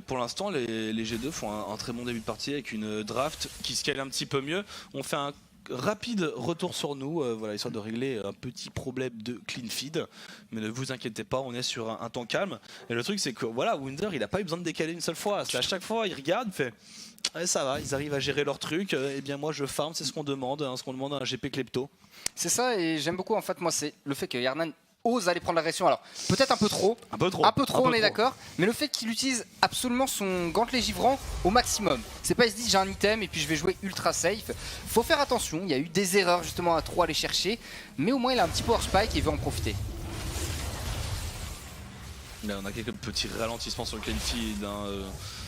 pour l'instant les G2 font un très bon début de partie avec une draft qui scale un petit peu mieux. On fait un rapide retour sur nous, voilà, histoire de régler un petit problème de clean feed, mais ne vous inquiétez pas, on est sur un temps calme. Et le truc c'est que voilà, Wunder il a pas eu besoin de décaler une seule fois, à chaque fois il regarde, il fait ouais, ça va, ils arrivent à gérer leur truc, et bien moi je farm, c'est ce qu'on demande, ce qu'on demande à un GP Klepto. C'est ça, et j'aime beaucoup en fait, moi c'est le fait que Yarnan ose aller prendre l'agression, alors peut-être un peu trop, on est d'accord, mais le fait qu'il utilise absolument son gantelet givrant au maximum. C'est pas il se dit j'ai un item et puis je vais jouer ultra safe. Faut faire attention, il y a eu des erreurs justement à trop aller chercher, mais au moins il a un petit power spike et il veut en profiter. Là, on a quelques petits ralentissements sur le clean feed,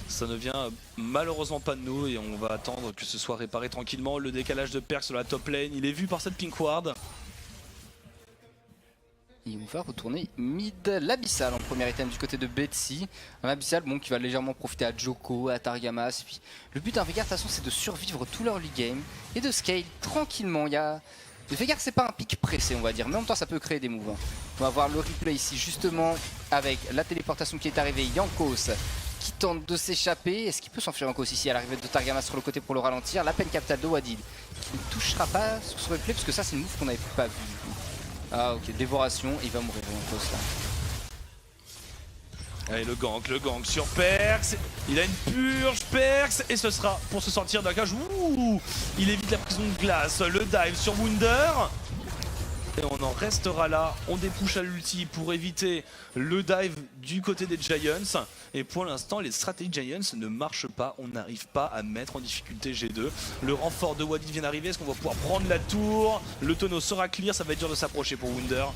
ça ne vient malheureusement pas de nous et on va attendre que ce soit réparé tranquillement. Le décalage de Perkz sur la top lane, il est vu par cette pink ward. Et on va retourner mid l'Abyssal en premier item du côté de Betsy. Un Abyssal qui va légèrement profiter à Joko, à Targamas. Puis, le but d'un Veigar de toute façon c'est de survivre tout leur early game et de scale tranquillement. Il y a Le Veigar c'est pas un pic pressé on va dire, mais en même temps ça peut créer des moves. On va voir le replay ici justement avec la téléportation qui est arrivée, Jankos qui tente de s'échapper. Est-ce qu'il peut s'enfuir Jankos ici à l'arrivée de Targamas sur le côté pour le ralentir? La peine capitale de Wadid qui ne touchera pas sur ce replay parce que ça c'est une move qu'on n'avait pas vu. Ah ok, dévoration, il va mourir Jankos là. Allez, le gank sur Perkz, il a une purge Perkz et ce sera pour se sortir d'un cage. Ouh, il évite la prison de glace, le dive sur Wunder. Et on en restera là, on dépouche à l'ulti pour éviter le dive du côté des Giants. Et pour l'instant, les stratégies Giants ne marchent pas, on n'arrive pas à mettre en difficulté G2. Le renfort de Wadid vient d'arriver, est-ce qu'on va pouvoir prendre la tour? Le tonneau sera clear, ça va être dur de s'approcher pour Wunder.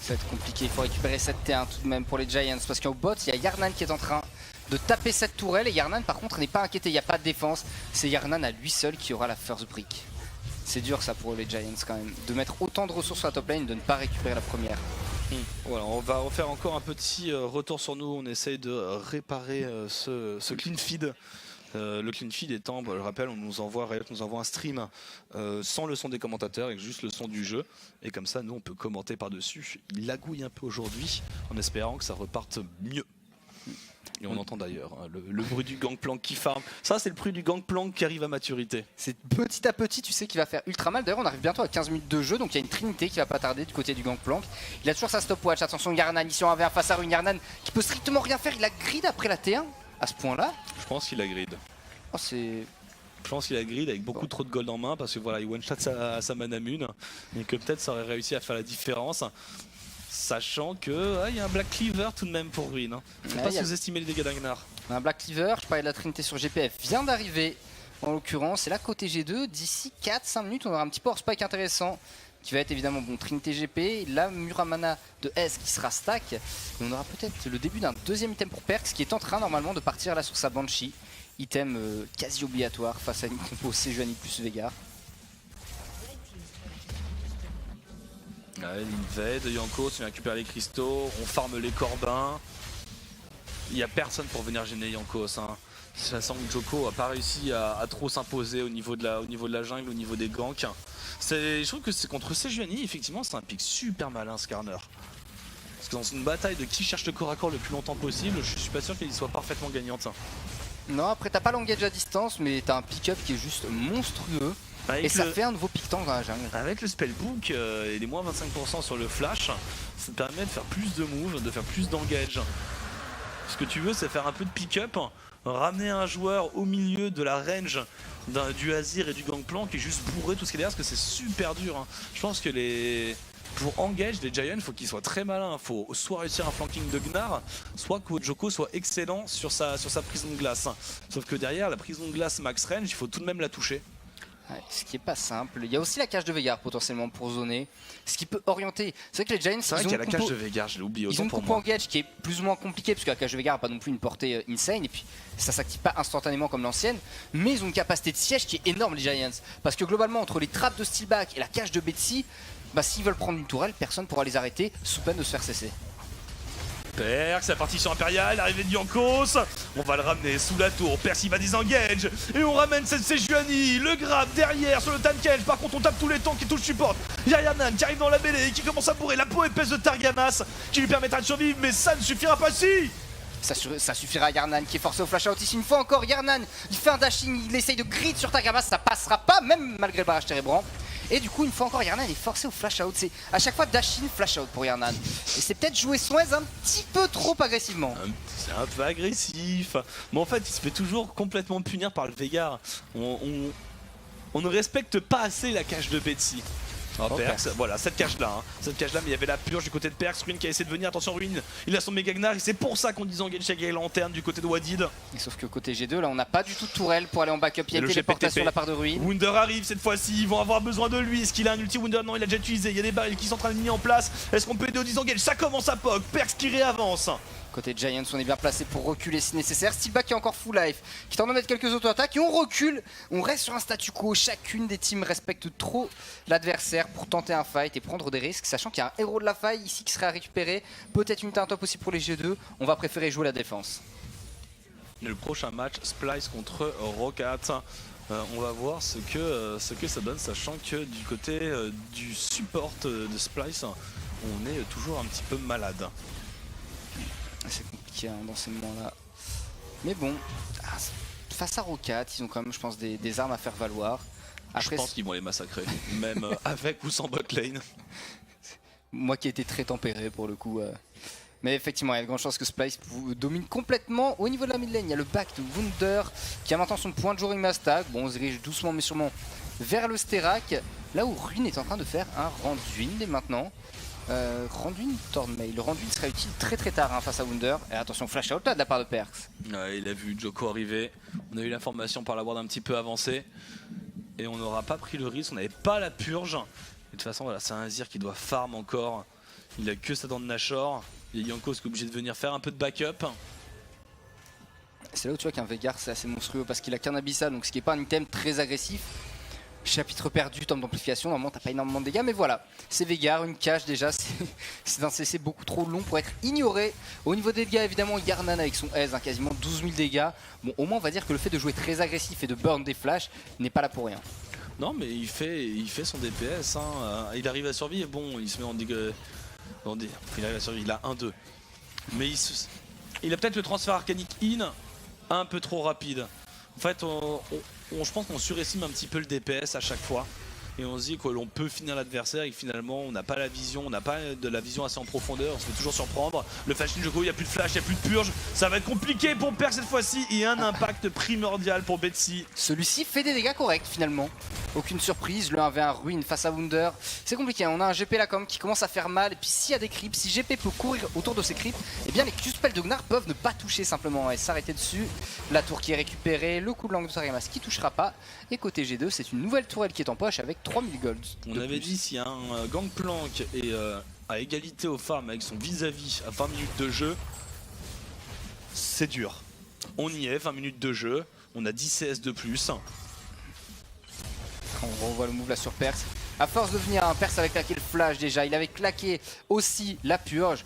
Ça va être compliqué, il faut récupérer cette T1 tout de même pour les Giants parce qu'au bot il y a Yarnan qui est en train de taper cette tourelle et Yarnan par contre n'est pas inquiété, il n'y a pas de défense, c'est Yarnan à lui seul qui aura la first brick. C'est dur ça pour les Giants quand même, de mettre autant de ressources sur la top lane, de ne pas récupérer la première. Voilà, on va refaire encore un petit retour sur nous, on essaye de réparer ce clean feed. Le clean feed étant, je rappelle, Riot nous envoie un stream sans le son des commentateurs et juste le son du jeu. Et comme ça, nous, on peut commenter par-dessus. Il lagouille un peu aujourd'hui en espérant que ça reparte mieux. Et on entend d'ailleurs hein, le bruit du gangplank qui farm. Ça, c'est le bruit du gangplank qui arrive à maturité. C'est petit à petit, tu sais, qu'il va faire ultra mal. D'ailleurs, on arrive bientôt à 15 minutes de jeu, donc il y a une trinité qui va pas tarder du côté du gangplank. Il a toujours sa stopwatch. Attention, Yarnan ici en 1v1 face à Rune. Yarnan qui peut strictement rien faire. Il a grid après la T1 à ce point-là. Je pense qu'il a grid. Oh, c'est... Je pense qu'il a grid avec beaucoup trop de gold en main parce que voilà, il one-shot sa Manamune et que peut-être ça aurait réussi à faire la différence. Sachant que il y a un Black Cleaver tout de même pour Ruin. Faut pas sous-estimer les dégâts d'Agnar. Un Black Cleaver, je parlais de la trinité sur GPF, vient d'arriver en l'occurrence. Et là côté G2, d'ici 4-5 minutes, on aura un petit power spike intéressant qui va être évidemment bon Trinité GP, la Muramana de S qui sera stack. Et on aura peut-être le début d'un deuxième item pour Perkz qui est en train normalement de partir là sur sa Banshee. Item quasi obligatoire face à une compo Sejuani plus Veigar. Ouais, l'invade, Jankos, on récupère les cristaux, on farme les corbins. Il n'y a personne pour venir gêner Jankos. Hein. Ça sent que Joko n'a pas réussi à trop s'imposer au niveau de la jungle, au niveau des ganks. Je trouve que c'est contre Sejuani, effectivement, c'est un pick super malin, Skarner. Parce que dans une bataille de qui cherche le corps à corps le plus longtemps possible, je suis pas sûr qu'elle soit parfaitement gagnante. Non, après t'as pas l'engage à distance, mais t'as un pick-up qui est juste monstrueux. Et ça fait un nouveau pick-tank dans la jungle. Avec le spellbook et les moins 25% sur le flash, ça te permet de faire plus de moves, de faire plus d'engage. Ce que tu veux, c'est faire un peu de pick-up, ramener un joueur au milieu de la range du Azir et du Gangplank et juste bourrer tout ce qui est derrière, parce que c'est super dur. Hein. Je pense que pour engage les Giants, il faut qu'ils soient très malins. Il faut soit réussir un flanking de Gnar, soit que Joko soit excellent sur sa prison de glace. Sauf que derrière, la prison de glace max range, il faut tout de même la toucher. Ouais, ce qui est pas simple. Il y a aussi la cage de Veigar potentiellement pour zoner, ce qui peut orienter. C'est vrai que les Giants, c'est vrai qu'il y a la cage de Veigar, je l'ai oublié. Ils ont une compo engage qui est plus ou moins compliquée parce que la cage de Veigar n'a pas non plus une portée insane et puis ça s'active pas instantanément comme l'ancienne, mais ils ont une capacité de siège qui est énorme les Giants parce que globalement entre les trappes de Steelback et la cage de Betsy, bah, s'ils veulent prendre une tourelle, personne pourra les arrêter sous peine de se faire cesser. Perkz, la partition impériale, l'arrivée de Jankos, on va le ramener sous la tour, Perkz il va désengage, et on ramène cette Sejuani, le grab derrière sur le Tankage, par contre on tape tous les tanks qui touchent support, il y a Yarnan qui arrive dans la mêlée, qui commence à bourrer la peau épaisse de Targamas, qui lui permettra de survivre, mais ça ne suffira pas si. Ça suffira à Yarnan qui est forcé au flash out ici une fois encore. Yarnan il fait un dashing, il essaye de grid sur Targamas, ça passera pas même malgré le barrage térébrant. Et du coup une fois encore Yarnan est forcé au flash out. C'est à chaque fois dashing, flash out pour Yarnan. Et c'est peut-être jouer son aise un petit peu trop agressivement. C'est un peu agressif. Mais en fait il se fait toujours complètement punir par le Veigar. On ne respecte pas assez la cage de Betsy. Oh, Perkz, voilà, cette cage là, mais il y avait la purge du côté de Perkz, Ruin qui a essayé de venir, attention Ruin, il a son méga Gnar et c'est pour ça qu'on disait engage avec les lanternes du côté de Wadid. Et sauf que côté G2 là on n'a pas du tout de tourelle pour aller en backup, il y a une téléportation de la part de Ruin. Wunder arrive cette fois-ci, ils vont avoir besoin de lui, est-ce qu'il a un ulti Wunder? Non, il a déjà utilisé, il y a des barils qui sont en train de mis en place, est-ce qu'on peut aider au disengage? Ça commence à poke, Perkz qui réavance. Côté Giants, on est bien placé pour reculer si nécessaire. Steelback qui est encore full life, qui tente de mettre quelques auto-attaques et on recule. On reste sur un statu quo. Chacune des teams respecte trop l'adversaire pour tenter un fight et prendre des risques, sachant qu'il y a un héros de la faille ici qui serait à récupérer. Peut-être une team top aussi pour les G2. On va préférer jouer la défense. Le prochain match, Splyce contre Roccat. On va voir ce que ça donne, sachant que du côté du support de Splyce, on est toujours un petit peu malade. C'est compliqué hein, dans ces moments-là. Mais bon, face à Roccat, ils ont quand même, je pense, des armes à faire valoir. Après, je pense qu'ils vont les massacrer, même avec ou sans bot lane. Moi qui ai été très tempéré pour le coup. Mais effectivement, il y a de grandes chances que Splyce domine complètement. Au niveau de la mid lane, il y a le back de Wunder qui a maintenant son point de Joring Mastag. Bon, on se dirige doucement mais sûrement vers le Sterak. Là où Ruin est en train de faire un Randuin dès maintenant. Randuin Thornmail. Le Randuin sera utile très tard hein, face à Wunder. Et attention, flash out là de la part de Perkz. Ouais, il a vu Joko arriver. On a eu l'information par la ward un petit peu avancée. Et on n'aura pas pris le risque, on n'avait pas la purge. Et de toute façon, voilà, c'est un Azir qui doit farm encore. Il a que sa dent de Nashor. Et Jankos qui est obligé de venir faire un peu de backup. C'est là où tu vois qu'un Veigar c'est assez monstrueux parce qu'il a qu'un abyssal, donc ce qui n'est pas un item très agressif. Chapitre perdu, tome d'amplification, normalement t'as pas énormément de dégâts, mais voilà, c'est Veigar, une cage déjà, c'est un CC beaucoup trop long pour être ignoré. Au niveau des dégâts, évidemment, Yarnan avec son aise, hein, quasiment 12 000 dégâts. Bon, au moins on va dire que le fait de jouer très agressif et de burn des flashs n'est pas là pour rien. Non, mais il fait son DPS, hein. Il arrive à survivre, bon, il se met en dégâts. Il arrive à survivre, il a 1-2. Mais il a peut-être le transfert arcanique in un peu trop rapide. En fait, je pense qu'on surestime un petit peu le DPS à chaque fois. Et on se dit que l'on peut finir l'adversaire et que finalement on n'a pas la vision, on n'a pas de la vision assez en profondeur, on se fait toujours surprendre. Le flash in Joko, il n'y a plus de flash, il n'y a plus de purge. Ça va être compliqué pour Perkz cette fois-ci et un impact primordial pour Betsy. Celui-ci fait des dégâts corrects finalement. Aucune surprise, le 1v1 Ruin face à Wunder. C'est compliqué, on a un GP là qui commence à faire mal. Et puis s'il y a des creeps, si GP peut courir autour de ces creeps, eh bien les Q-spells de Gnar peuvent ne pas toucher simplement et s'arrêter dessus. La tour qui est récupérée, le coup de langue de Targamas qui touchera pas. Et côté G2, c'est une nouvelle tourelle qui est en poche avec 3000 golds. On avait dit s'il y a un Gangplank et à égalité aux farms avec son vis-à-vis à 20 minutes de jeu, c'est dur. On y est, 20 minutes de jeu, on a 10 CS de plus. On revoit le move là sur Perkz. À force de venir, un Perkz avait claqué le flash déjà, il avait claqué aussi la purge.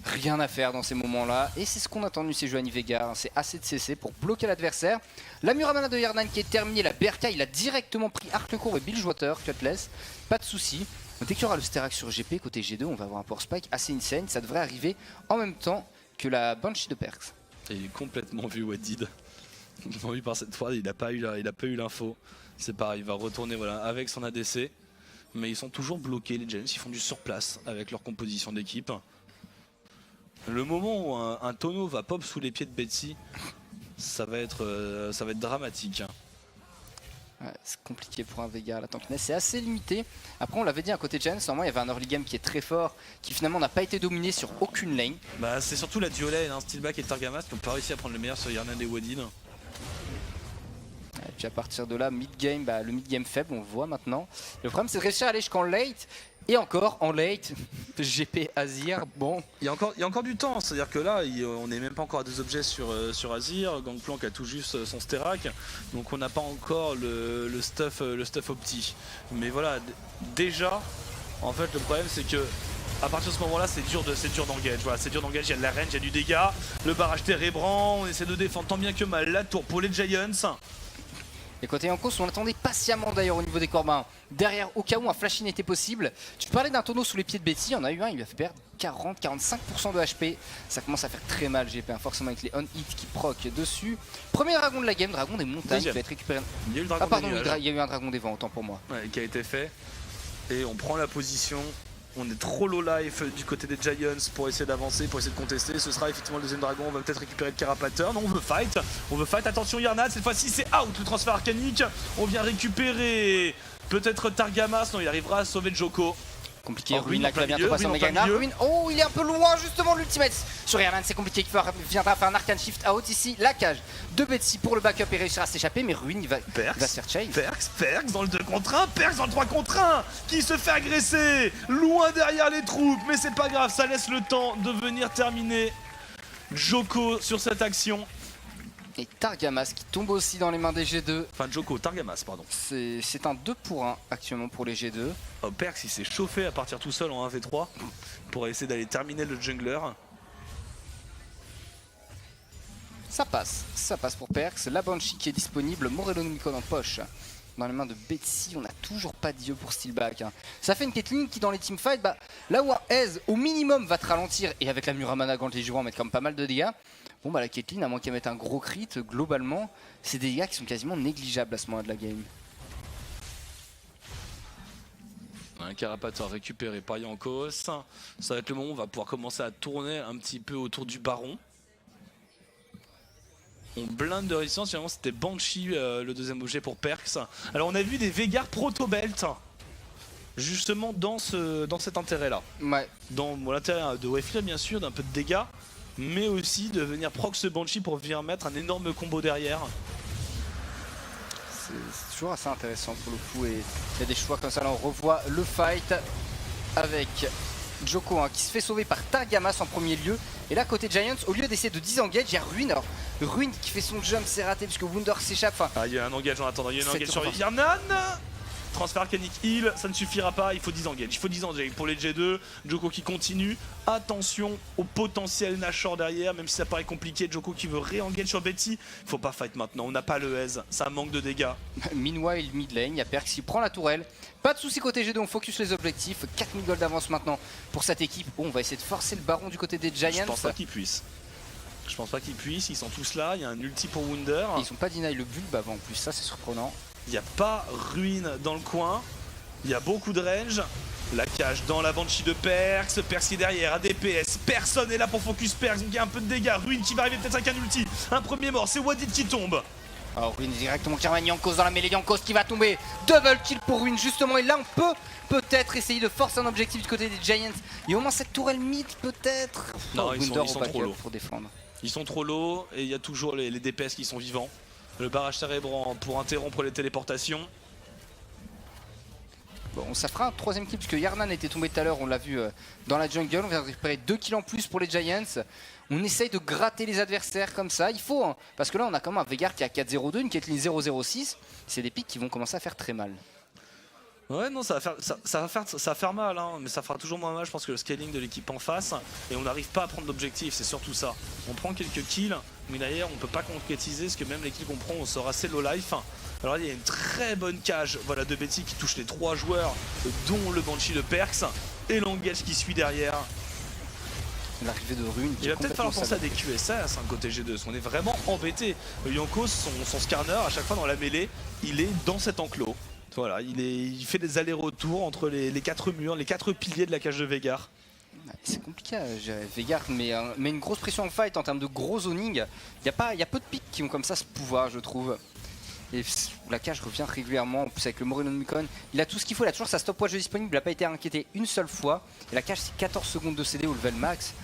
Rien à faire dans ces moments-là. Et c'est ce qu'on attend du Sejuani Veigar. C'est assez de CC pour bloquer l'adversaire. La Muramana de Yarnan qui est terminée. La Berka, il a directement pris Arc le Court et Bilgewater, Cutlass. Pas de soucis. Dès qu'il y aura le Sterak sur GP, côté G2, on va avoir un power spike assez insane. Ça devrait arriver en même temps que la Banshee de Perkz. Il est complètement vu Wadid. Vu par cette fois, il n'a pas eu l'info. C'est pareil, il va retourner voilà, avec son ADC. Mais ils sont toujours bloqués, les Giants. Ils font du surplace avec leur composition d'équipe. Le moment où un tonneau va pop sous les pieds de Betsy, ça va être dramatique. Ouais, c'est compliqué pour un Veigar, la tankiness c'est assez limité. Après on l'avait dit à côté de Giants, normalement il y avait un early game qui est très fort, qui finalement n'a pas été dominé sur aucune lane. Bah c'est surtout la duo lane, hein, Steelback et Targamas qui n'ont pas réussi à prendre le meilleur sur Yarnan et Wadid. Et puis à partir de là, mid-game, bah, le mid-game faible, on le voit maintenant. Le problème c'est de réussir à aller jusqu'en late. Et encore en late, GP Azir, bon. Il y a encore du temps, c'est-à-dire que là, on n'est même pas encore à des objets sur Azir. Gangplank a tout juste son Sterak, donc on n'a pas encore le stuff opti. Mais voilà, déjà, en fait, le problème c'est que à partir de ce moment-là, c'est dur d'engage. Voilà, c'est dur d'engage, il y a de la range, il y a du dégât. Le barrage térébrant, on essaie de défendre tant bien que mal la tour pour les Giants. Et côté Yankos, on attendait patiemment d'ailleurs au niveau des Corbins. Derrière, au cas où un flash-in était possible. Tu parlais d'un tonneau sous les pieds de Betty, on a eu un, il lui a fait perdre 40-45% de HP. Ça commence à faire très mal GP, hein, forcément avec les on-hit qui proc dessus. Premier dragon de la game, dragon des montagnes qui va être récupéré. Il y a eu le dragon il y a eu un dragon des vents, autant pour moi. Ouais, qui a été fait. Et on prend la position. On est trop low life du côté des Giants pour essayer d'avancer, pour essayer de contester. Ce sera effectivement le deuxième dragon. On va peut-être récupérer le Carapateur. Non, on veut fight. On veut fight. Attention, Yarnan. Cette fois-ci, c'est out le transfert arcanique. On vient récupérer peut-être Targamas. Non, il arrivera à sauver Joko. Compliqué, Ruin là qui va bientôt passer en Mega Gnar. Ruin, oh il est un peu loin justement l'ultimate sur Yarnan, c'est compliqué, qui viendra faire un Arcane Shift out ici, la cage de Betsy pour le backup et réussir à s'échapper, mais Ruin il va se faire chase. Perkz dans le 2 contre 1, Perkz dans le 3 contre 1, qui se fait agresser, loin derrière les troupes, mais c'est pas grave, ça laisse le temps de venir terminer Joko sur cette action. Et Targamas qui tombe aussi dans les mains des G2. Enfin Joko, Targamas pardon. C'est un 2 pour 1 actuellement pour les G2. Oh, Perkz il s'est chauffé à partir tout seul en 1v3 pour essayer d'aller terminer le jungler. Ça passe pour Perkz. La Banshee qui est disponible, Morello Numicon en poche. Dans les mains de Betsy, on n'a toujours pas d'IE pour Steelback. Ça fait une Caitlyn qui dans les teamfights, là où un Ez au minimum va te ralentir, et avec la Muramana quand les joueurs mettent quand même pas mal de dégâts, bon la Caitlyn, à moins qu'elle mette un gros crit, globalement, c'est des dégâts qui sont quasiment négligeables à ce moment de la game. Un Carapator récupéré par Jankos. Ça va être le moment où on va pouvoir commencer à tourner un petit peu autour du Baron. On blinde de résistance, finalement c'était Banshee le deuxième objet pour Perkz. Alors on a vu des Veigar proto-belt justement dans cet intérêt là. Ouais. Dans l'intérêt de Wayflare bien sûr, d'un peu de dégâts, mais aussi de venir proc ce Banshee pour venir mettre un énorme combo derrière. C'est toujours assez intéressant pour le coup et il y a des choix comme ça. Là on revoit le fight avec Djoko qui se fait sauver par Targamas en premier lieu. Et là côté Giants, au lieu d'essayer de disengage, il y a Ruin. Alors Ruin qui fait son jump, c'est raté puisque Wunder s'échappe. Il y a un engage en attendant, il y a un engage sur Yarnan. Transfert arcanique heal, ça ne suffira pas, il faut disengage. Il faut disengage pour les G2. Djoko qui continue. Attention au potentiel Nashor derrière, même si ça paraît compliqué. Djoko qui veut réengage sur Betsy. Il faut pas fight maintenant, on n'a pas le aise, ça manque de dégâts. Meanwhile, mid lane, il y a Perkz qui prend la tourelle. Pas de soucis côté G2, on focus les objectifs. 4000 gold d'avance maintenant pour cette équipe. Bon, on va essayer de forcer le baron du côté des Giants. Je pense pas qu'ils puissent. Ils sont tous là, il y a un ulti pour Wunder. Et ils sont pas deny le bulbe avant en plus, ça c'est surprenant. Il n'y a pas Ruin dans le coin, il y a beaucoup de range. La cage dans la Banshee de Perkz, Perkz qui est derrière, à DPS, personne n'est là pour focus Perkz, donc il y a un peu de dégâts. Ruin qui va arriver peut-être avec un ulti, un premier mort, c'est Wadid qui tombe. Alors Ruin directement qui ramène Jankos dans la mêlée, Jankos qui va tomber, double kill pour Ruin justement, et là on peut peut-être essayer de forcer un objectif du côté des Giants. Il y a au moins cette tourelle mid peut-être. Non, ils sont trop low pour défendre. Ils sont trop low et il y a toujours les DPS qui sont vivants. Le barrage cérébrant pour interrompre les téléportations. Bon, ça fera un troisième kill puisque Yarnan était tombé tout à l'heure, on l'a vu dans la jungle. On vient de récupérer 2 kills en plus pour les Giants. On essaye de gratter les adversaires comme ça, il faut, parce que là on a quand même un Veigar qui a 4-0-2, une Caitlyn 0-0-6. C'est des pics qui vont commencer à faire très mal. Ouais, non, ça va faire mal, hein, mais ça fera toujours moins mal, je pense, que le scaling de l'équipe en face. Et on n'arrive pas à prendre d'objectif, c'est surtout ça. On prend quelques kills, mais derrière, on peut pas concrétiser, parce que même les kills qu'on prend, on sort assez low life. Alors il y a une très bonne cage de Betsy qui touche les 3 joueurs, dont le Banshee de Perkz, et l'engage qui suit derrière. L'arrivée de Ruin. Il va peut-être falloir penser à des QSS côté G2, parce qu'on est vraiment embêté. Jankos, son scanner, à chaque fois dans la mêlée, il est dans cet enclos. Voilà, il fait des allers-retours entre les 4 murs, les 4 piliers de la cage de Veigar. C'est compliqué à gérer. Veigar met une grosse pression en fight en termes de gros zoning. Il y a peu de pics qui ont comme ça ce pouvoir, je trouve. Et la cage revient régulièrement, en plus avec le Morello Numicon. Il a tout ce qu'il faut, il a toujours sa stopwatch disponible, il n'a pas été inquiété une seule fois. Et la cage c'est 14 secondes de CD au level max,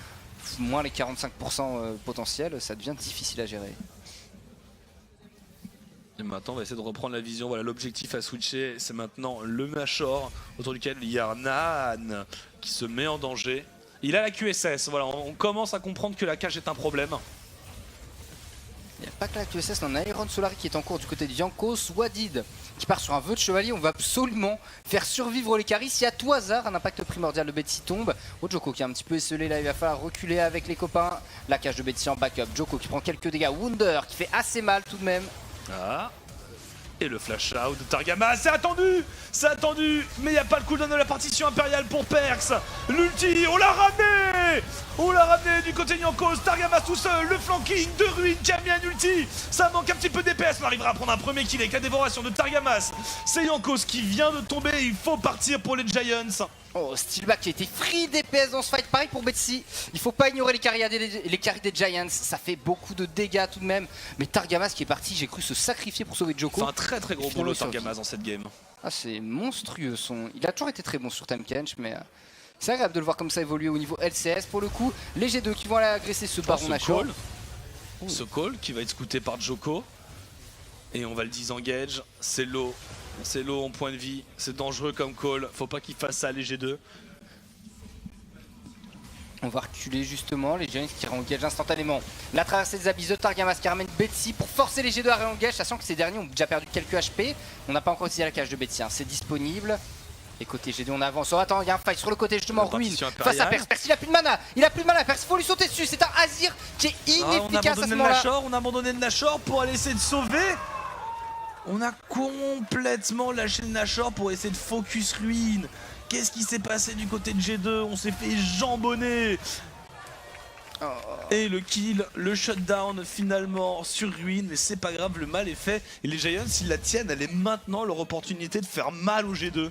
moins les 45% potentiels, ça devient difficile à gérer. Et maintenant on va essayer de reprendre la vision, voilà l'objectif à switcher, c'est maintenant le Nashor autour duquel il y a Yarnan qui se met en danger. Il a la QSS, voilà, on commence à comprendre que la cage est un problème. Il n'y a pas que la QSS, on a Iron Solari qui est en cours du côté de Jankos, Wadid qui part sur un vœu de chevalier. On va absolument faire survivre les carries. Si à tout hasard un impact primordial de Betsy tombe, Djoko qui est un petit peu esselé là, il va falloir reculer avec les copains. La cage de Betsy en backup, Djoko qui prend quelques dégâts, Wunder qui fait assez mal tout de même. Ah. Et le flash out de Targamas, c'est attendu, mais il n'y a pas le cooldown de la partition impériale pour Perkz. L'ulti, on l'a ramené du côté de Jankos, Targamas tout seul, le flanking de Ruin qui a mis un ulti. Ça manque un petit peu d'EPS, on arrivera à prendre un premier kill avec la dévoration de Targamas. C'est Jankos qui vient de tomber, il faut partir pour les Giants. Oh, Steelback qui a été free DPS dans ce fight, pareil pour Betsy. Il faut pas ignorer les carries des Giants, ça fait beaucoup de dégâts tout de même. Mais Targamas qui est parti, j'ai cru se sacrifier pour sauver Djoko. C'est un très très gros boulot Targamas dans cette game. Ah, c'est monstrueux, il a toujours été très bon sur Tamekench, mais c'est agréable de le voir comme ça évoluer au niveau LCS. Pour le coup, les G2 qui vont aller agresser ce Baron Nashor. Ce call qui va être scouté par Djoko. Et on va le disengage, c'est low. C'est low en point de vie, c'est dangereux comme call, faut pas qu'il fasse ça les G2. On va reculer justement, les Giants qui re-engagent instantanément. La traversée des abysses de Targamas qui ramène Betsy pour forcer les G2 à re-engage, sachant que ces derniers ont déjà perdu quelques HP. On n'a pas encore utilisé la cage de Betsy, c'est disponible. Et côté G2 on avance. Oh attends, il y a un fight sur le côté justement. Ruin face à Impériale. Perse. Il a plus de mana. Il a plus de mana. Perse, faut lui sauter dessus. C'est un Azir qui est inefficace à ce moment-là. On a abandonné le Nashor pour aller essayer de sauver. On a complètement lâché le Nashor pour essayer de focus Ruin. Qu'est-ce qui s'est passé du côté de G2? On s'est fait jambonner. Et le kill, le shutdown finalement sur Ruin, mais c'est pas grave, le mal est fait. Et les Giants, s'ils la tiennent, elle est maintenant leur opportunité de faire mal au G2.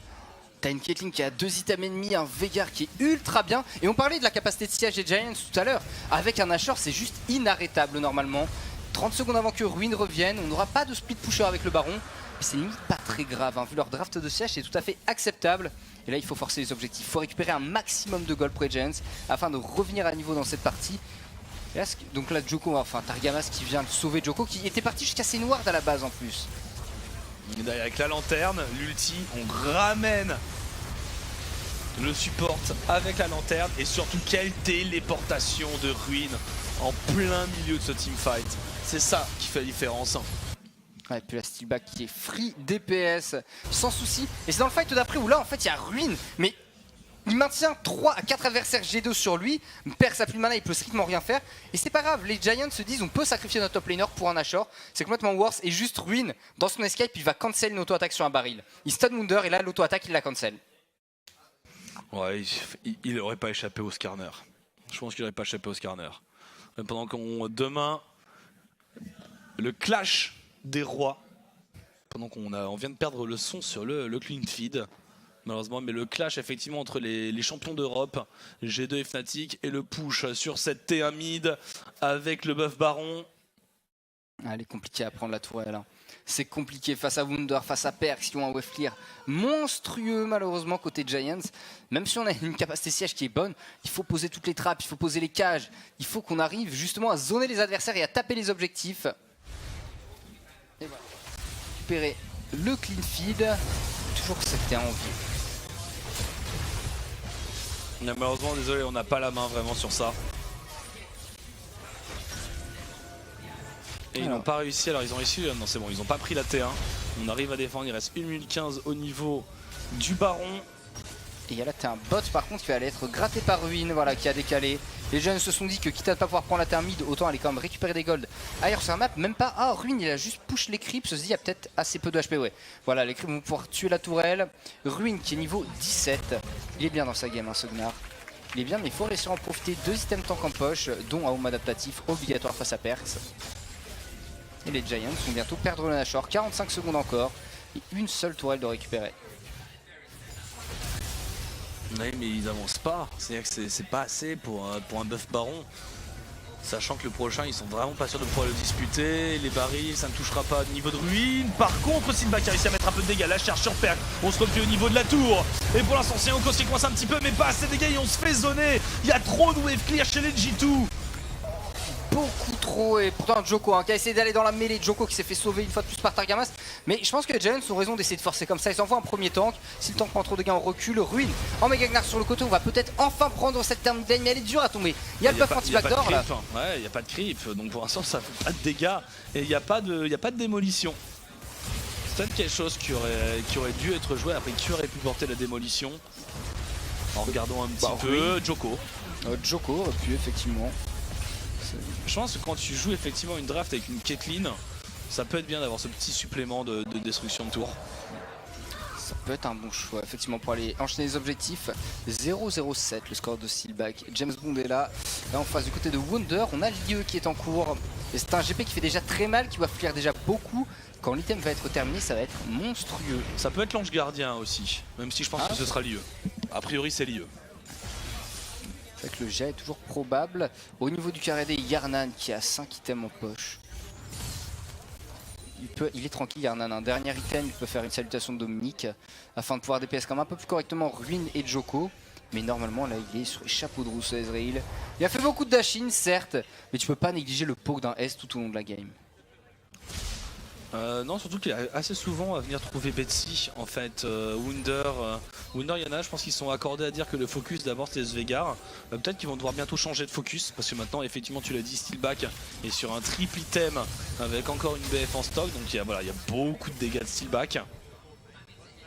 T'as une Caitlyn qui a 2 items ennemis, un Veigar qui est ultra bien. Et on parlait de la capacité de siège des Giants tout à l'heure. Avec un Nashor, c'est juste inarrêtable normalement. 30 secondes avant que Ruin revienne, on n'aura pas de split pusher avec le Baron. Mais c'est limite pas très grave, hein. Vu leur draft de siège, c'est tout à fait acceptable. Et là, il faut forcer les objectifs. Il faut récupérer un maximum de gold pour les Giants afin de revenir à niveau dans cette partie. Et là, donc là, Djoko, enfin Targamas qui vient de sauver Djoko, qui était parti jusqu'à Senward à la base en plus. Et derrière avec la lanterne, l'ulti, on ramène le support avec la lanterne et surtout quelle téléportation de Ruin en plein milieu de ce teamfight. C'est ça qui fait la différence. Ouais, et puis la Steelback qui est free DPS sans souci. Et c'est dans le fight d'après où là en fait il y a Ruin, mais il maintient 3 à 4 adversaires G2 sur lui. Perse a plus de mana, il peut strictement rien faire. Et c'est pas grave, les Giants se disent on peut sacrifier notre top laner pour un Nashor. C'est complètement worse. Et juste Ruin, dans son escape, il va cancel une auto-attaque sur un baril. Il stun Wunder et là l'auto-attaque il la cancel. Ouais, il aurait pas échappé au Skarner. Je pense qu'il aurait pas échappé au Skarner. Pendant qu'on demain, le clash des rois. Pendant on vient de perdre le son sur le clean feed. Malheureusement, mais le clash effectivement entre les champions d'Europe, G2 et Fnatic, et le push sur cette T1 mid avec le buff Baron. Ah, elle est compliquée à prendre la tourelle. Hein. C'est compliqué face à Wunder, face à Perks qui ont un wave clear monstrueux malheureusement côté Giants. Même si on a une capacité siège qui est bonne, il faut poser toutes les trappes, il faut poser les cages. Il faut qu'on arrive justement à zoner les adversaires et à taper les objectifs. Et voilà. Récupérer le clean feed. Toujours cette T1 en vie. Malheureusement, désolé, on n'a pas la main vraiment sur ça. Et ils n'ont pas réussi, alors ils ont réussi, non c'est bon, ils n'ont pas pris la T1. On arrive à défendre, il reste 1 minute 15 au niveau du Baron. Et il y a là un bot par contre qui va aller être gratté par Ruin, voilà, qui a décalé. Les jeunes se sont dit que quitte à ne pas pouvoir prendre la terre mid, autant aller quand même récupérer des golds ailleurs sur la map. Même pas, ah Ruin il a juste push les creeps, se dit il y a peut-être assez peu de HP, ouais. Voilà, les creeps vont pouvoir tuer la tourelle. Ruin qui est niveau 17, il est bien dans sa game hein, ce Gnar. Il est bien mais il faut réussir à en profiter, 2 items tank en poche, dont un home adaptatif obligatoire face à Perks. Et les Giants vont bientôt perdre le Nashor, 45 secondes encore, et une seule tourelle de récupérer. Oui mais ils avancent pas, c'est-à-dire que c'est pas assez pour un buff Baron. Sachant que le prochain ils sont vraiment pas sûrs de pouvoir le disputer, les barils ça ne touchera pas au niveau de Ruin. Par contre Silbak a réussi à mettre un peu de dégâts, la charge sur Perk, on se replie au niveau de la tour. Et pour l'instant c'est Oko qui coince un petit peu mais pas assez de dégâts et on se fait zoner. Il y a trop de wave clear chez les G2. Beaucoup trop, et pourtant Djoko hein, qui a essayé d'aller dans la mêlée, Djoko qui s'est fait sauver une fois de plus par Targamas. Mais je pense que les Giants ont raison d'essayer de forcer comme ça, ils envoient un premier tank, si le tank prend trop de gains on recule, Ruin en Mega Gnar sur le côté, on va peut-être enfin prendre cette term lane, mais elle est dure à tomber. Il y a le buff anti-backdoor là. Ouais, il n'y a pas de creep, donc pour l'instant ça fait pas de dégâts et il n'y a pas de démolition. C'est peut-être quelque chose qui aurait dû être joué, après qui aurait pu porter la démolition. En regardant un petit peu, Djoko. Djoko aurait pu effectivement. Je pense que quand tu joues effectivement une draft avec une Caitlyn, ça peut être bien d'avoir ce petit supplément de destruction de tour. Ça peut être un bon choix effectivement pour aller enchaîner les objectifs. 0-0-7 le score de Steelback. James Bond est là. Là en face du côté de Wunder, on a l'IE qui est en cours. Et c'est un GP qui fait déjà très mal, qui va faire déjà beaucoup. Quand l'item va être terminé, ça va être monstrueux. Ça peut être l'ange gardien aussi, même si je pense que ce sera l'IE. A priori c'est l'IE. C'est vrai que le jet est toujours probable. Au niveau du carré D, Yarnan qui a 5 items en poche. Il est tranquille Yarnan, un dernier item, il peut faire une salutation de Dominique afin de pouvoir DPS quand même un peu plus correctement Ruin et Djoko. Mais normalement là il est sur les chapeaux de roue sur Ezreal. Il a fait beaucoup de dash-in certes, mais tu peux pas négliger le poke d'un S tout au long de la game. Non, surtout qu'il est assez souvent à venir trouver Betsy en fait. Wunder, Yana, je pense qu'ils sont accordés à dire que le focus d'abord c'est Veigar. Peut-être qu'ils vont devoir bientôt changer de focus parce que maintenant effectivement tu l'as dit, Steelback est sur un triple item avec encore une BF en stock, donc il y a beaucoup de dégâts de Steelback.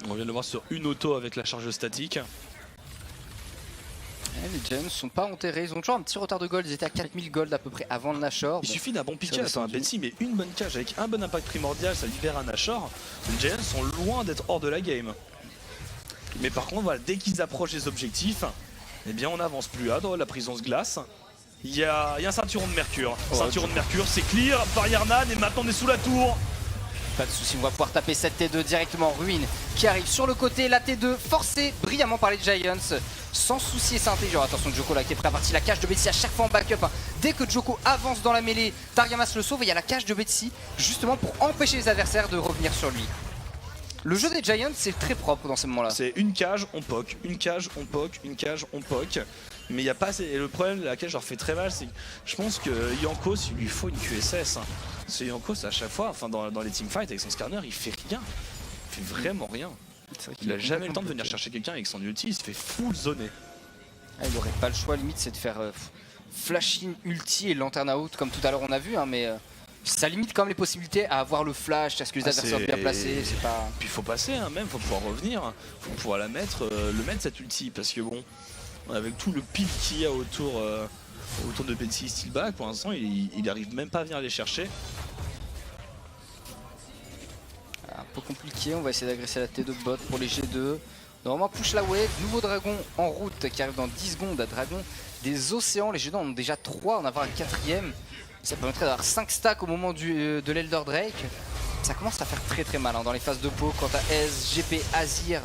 On vient de le voir sur une auto avec la charge statique. Les Giants ne sont pas enterrés, ils ont toujours un petit retard de gold, ils étaient à 4000 gold à peu près avant le Nashor. Il suffit d'un bon piquet, un Betsy mais une bonne cage avec un bon impact primordial, ça libère un Nashor. Les Giants sont loin d'être hors de la game. Mais par contre, voilà, dès qu'ils approchent les objectifs, eh bien on n'avance plus. Ah, dans la prison se glace. Il y a un ceinturon de mercure. Ceinturon de mercure, c'est clear par Yarnan et maintenant on est sous la tour. Pas de soucis, on va pouvoir taper cette T2 directement. Ruine qui arrive sur le côté, la T2 forcée brillamment par les Giants. Sans souci et c'est intelligent. Attention, Djoko là qui est prêt à partir. La cage de Betsy à chaque fois en backup. Dès que Djoko avance dans la mêlée, Targamas le sauve et il y a la cage de Betsy justement pour empêcher les adversaires de revenir sur lui. Le jeu des Giants c'est très propre dans ces moments-là. C'est une cage, on poke, une cage, on poke, une cage, on poke. Mais il n'y a pas assez. Et le problème de laquelle je leur fais très mal, c'est que je pense que Jankos, il lui faut une QSS. C'est Jankos à chaque fois, enfin dans les teamfights avec son scanner, il fait rien. Il fait vraiment rien. Il a jamais le temps de venir chercher quelqu'un avec son ulti, il se fait full zoner. Ah, il aurait pas le choix limite, c'est de faire flash in ulti et lanterne out comme tout à l'heure on a vu, hein, mais ça limite quand même les possibilités à avoir le flash, à ce que les adversaires soient bien placés. C'est pas. Puis il faut passer, hein, même, faut pouvoir revenir, faut pouvoir la mettre, le mettre cette ulti, parce que bon, avec tout le pic qu'il y a autour de Betsy Steelback, pour l'instant il arrive même pas à venir les chercher. Un peu compliqué, on va essayer d'agresser la T2 bot pour les G2. Normalement push la wave, nouveau dragon en route qui arrive dans 10 secondes, dragon des océans, les G2 en ont déjà 3, on avoir un 4ème. Ça permettrait d'avoir 5 stacks au moment de l'Elder Drake. Ça commence à faire très mal hein, dans les phases de pot. Quant à S, GP, Azir,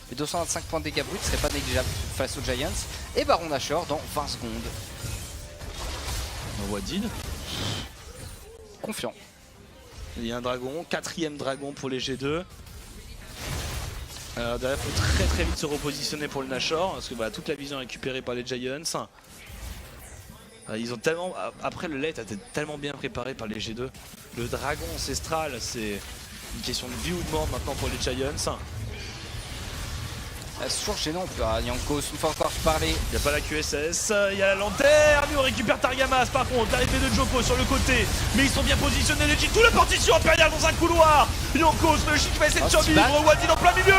les 225 points de dégâts bruts serait pas négligeable face aux Giants. Et Baron Nashor dans 20 secondes. On voit Did. Confiant. Il y a un dragon, 4ème dragon pour les G2. Derrière, il faut très vite se repositionner pour le Nashor, parce que voilà, toute la vision est récupérée par les Giants. Ils ont tellement. Après, le late a été tellement bien préparé par les G2. Le dragon ancestral, c'est une question de vie ou de mort maintenant pour les Giants. C'est toujours gênant, on peut Jankos une fois encore parler. Il n'y a pas la QSS, il y a la lanterne, on récupère Targamas par contre, l'arrivée de Djoko sur le côté, mais ils sont bien positionnés les G2, la partition impériale dans un couloir. Jankos, le G qui va essayer de survivre, Wadid en plein milieu,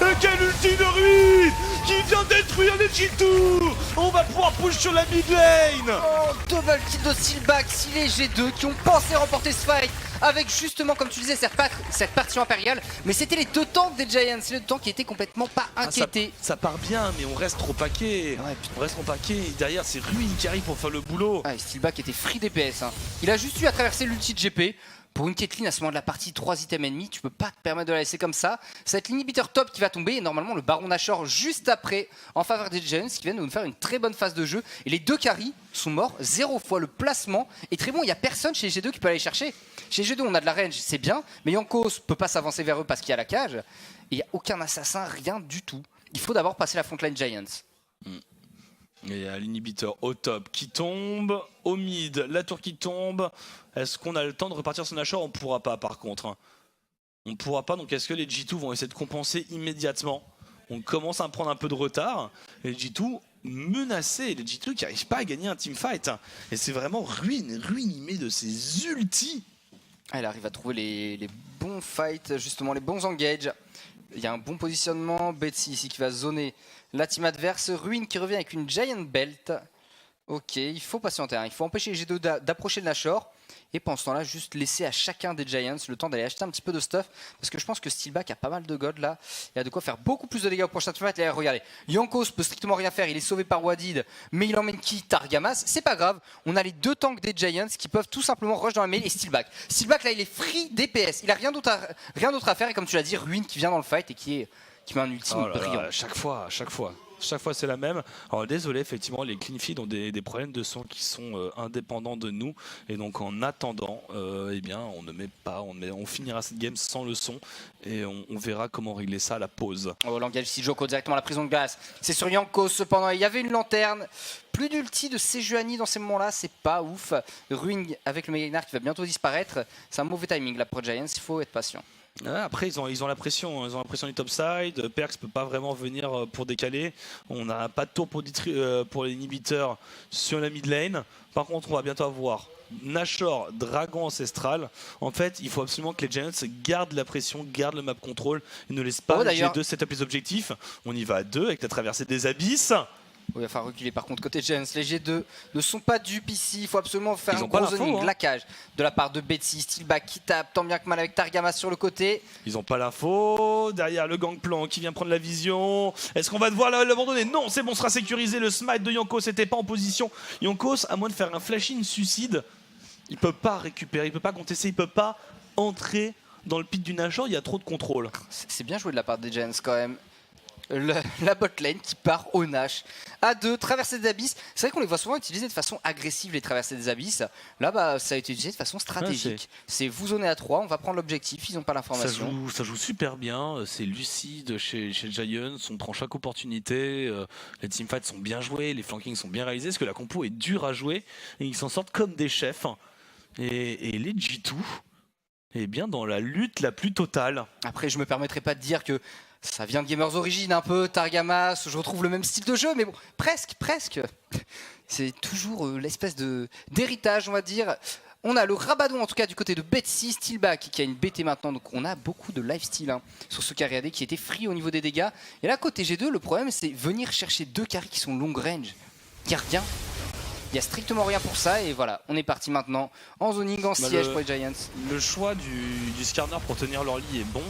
et quel ulti de Ruine qui vient détruire les G2. On va pouvoir push sur la mid lane. Oh, double kill de Steelback, si les G2 qui ont pensé remporter ce fight avec justement comme tu disais cette partition impériale, mais c'était les deux tanks des Giants, les deux tanks qui étaient complètement pas inquiétés. Ça part bien mais on reste trop paquet, et derrière c'est Ruine qui arrive pour faire le boulot. Ah, Steelback était free DPS, hein. Il a juste eu à traverser l'ulti de GP. Pour une Caitlyn à ce moment de la partie, 3 items ennemis, tu peux pas te permettre de la laisser comme ça. Ça va être l'inhibiteur top qui va tomber et normalement le Baron Nashor juste après en faveur des Giants qui viennent de nous faire une très bonne phase de jeu. Et les deux carries sont morts 0 fois. Le placement est très bon, il n'y a personne chez les G2 qui peut aller chercher. Chez les G2 on a de la range, c'est bien, mais Jankos peut pas s'avancer vers eux parce qu'il y a la cage. Et il n'y a aucun assassin, rien du tout. Il faut d'abord passer la frontline Giants. Et il y a l'inhibiteur au top qui tombe, au mid, la tour qui tombe. Est-ce qu'on a le temps de repartir sur Nashor? On ne pourra pas par contre. On ne pourra pas, donc est-ce que les G2 vont essayer de compenser immédiatement? On commence à prendre un peu de retard. Les G2 menacés, les G2 qui n'arrivent pas à gagner un teamfight. Et c'est vraiment Ruine, il met de ses ultis. Elle arrive à trouver les bons fights, justement les bons engages. Il y a un bon positionnement, Betsy ici qui va zoner la team adverse, Ruine qui revient avec une Giant Belt. Ok, il faut patienter, hein. Il faut empêcher les G2 d'approcher le Nashor. Et pendant ce temps-là, juste laisser à chacun des Giants le temps d'aller acheter un petit peu de stuff. Parce que je pense que Steelback a pas mal de gold là. Il a de quoi faire beaucoup plus de dégâts au prochain fight. Et là, regardez, Jankos peut strictement rien faire. Il est sauvé par Wadid. Mais il emmène qui? Targamas. C'est pas grave. On a les deux tanks des Giants qui peuvent tout simplement rush dans la mêlée. Et Steelback. Steelback là, il est free DPS. Il a rien d'autre à faire. Et comme tu l'as dit, Ruine qui vient dans le fight et qui met un ultime brillant. Chaque fois c'est la même. Alors désolé, effectivement les clean feed ont des problèmes de son qui sont indépendants de nous et donc en attendant eh bien on finira cette game sans le son et on verra comment régler ça à la pause. Oh, l'engage ici Djoko directement à la prison de glace. C'est sur Jankos cependant, il y avait une lanterne. Plus d'ulti de Sejuani dans ces moments-là, c'est pas ouf. Ruine avec le Mega Ignite qui va bientôt disparaître. C'est un mauvais timing là pour Giants, il faut être patient. Ouais, après ils ont la pression, ils ont la pression du topside. Perkz peut pas vraiment venir pour décaler. On n'a pas de tour pour l'inhibiteur sur la mid lane. Par contre, on va bientôt avoir Nashor, Dragon Ancestral. En fait, il faut absolument que les Giants gardent la pression, gardent le map control et ne laissent pas les G2 setup les objectifs. On y va à 2 avec la traversée des abysses. Oui, il va falloir reculer par contre côté Giants. Les G2 ne sont pas dupes ici. Il faut absolument faire un gros zoning, laquage de la part de Betsy. Steelback qui tape tant bien que mal avec Targamas sur le côté. Ils n'ont pas l'info. Derrière le Gangplank qui vient prendre la vision. Est-ce qu'on va devoir l'abandonner? Non, c'est bon, sera sécurisé. Le smite de Jankos n'était pas en position. Jankos, à moins de faire un flash-in suicide, il peut pas récupérer, il peut pas contester, il peut pas entrer dans le pit du Nashor. Il y a trop de contrôle. C'est bien joué de la part des Giants quand même. La bot lane qui part au Nash à 2, traversée des abysses. C'est vrai qu'on les voit souvent utiliser de façon agressive, les traversées des abysses. Là, bah, ça a été utilisé de façon stratégique. C'est vous zonez à 3, on va prendre l'objectif, ils n'ont pas l'information. Ça joue super bien, c'est lucide chez Giants, on prend chaque opportunité. Les teamfights sont bien joués, les flankings sont bien réalisés, parce que la compo est dure à jouer et ils s'en sortent comme des chefs. Et les G2, eh bien, dans la lutte la plus totale. Après, je me permettrai pas de dire que ça vient de Gamers Origin un peu, Targamas, je retrouve le même style de jeu, mais bon, presque. C'est toujours l'espèce d'héritage, on va dire. On a le Rabadon en tout cas du côté de Betsy, Steelback qui a une BT maintenant, donc on a beaucoup de lifesteal sur ce carry AD qui était free au niveau des dégâts. Et là côté G2, le problème c'est venir chercher 2 carries qui sont long range. Il n'y a rien. Il n'y a strictement rien pour ça et voilà, on est parti maintenant en zoning, en siège pour les Giants. Le choix du Skarner pour tenir leur lit est bon.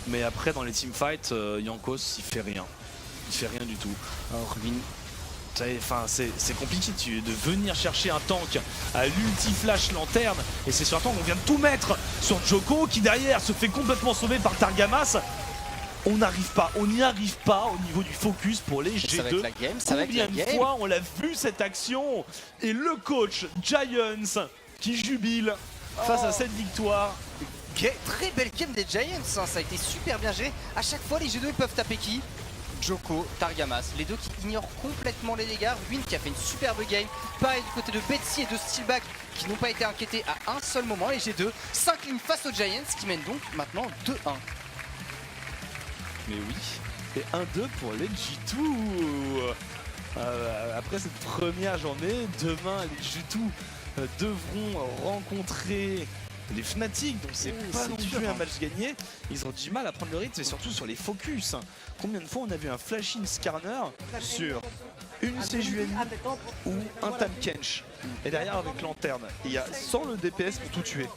Mais après, dans les teamfights, Jankos, il fait rien. Il fait rien du tout. Alors, Ruin. C'est compliqué de venir chercher un tank à l'ulti-flash lanterne. Et c'est sur un tank qu'on vient de tout mettre sur Djoko qui derrière se fait complètement sauver par Targamas. On n'y arrive pas au niveau du focus pour les G2. Combien de fois on l'a vu cette action? Et le coach Giants qui jubile face à cette victoire. Très belle game des Giants, hein. Ça a été super bien géré. À chaque fois les G2 ils peuvent taper qui? Djoko, Targamas, les deux qui ignorent complètement les dégâts. Ruin qui a fait une superbe game. Pareil du côté de Betsy et de Steelback qui n'ont pas été inquiétés à un seul moment. Les G2 s'inclinent face aux Giants qui mènent donc maintenant 2-1. Mais oui, et 1-2 pour les G2. Après cette première journée, demain les G2 devront rencontrer les Fnatic, donc c'est pas non plus un match gagné. Ils ont du mal à prendre le rythme et surtout sur les focus. Combien de fois on a vu un flash-in Skarner sur une CJUNI ou un Tam Kench et derrière avec lanterne. Il y a sans le DPS pour tout tuer.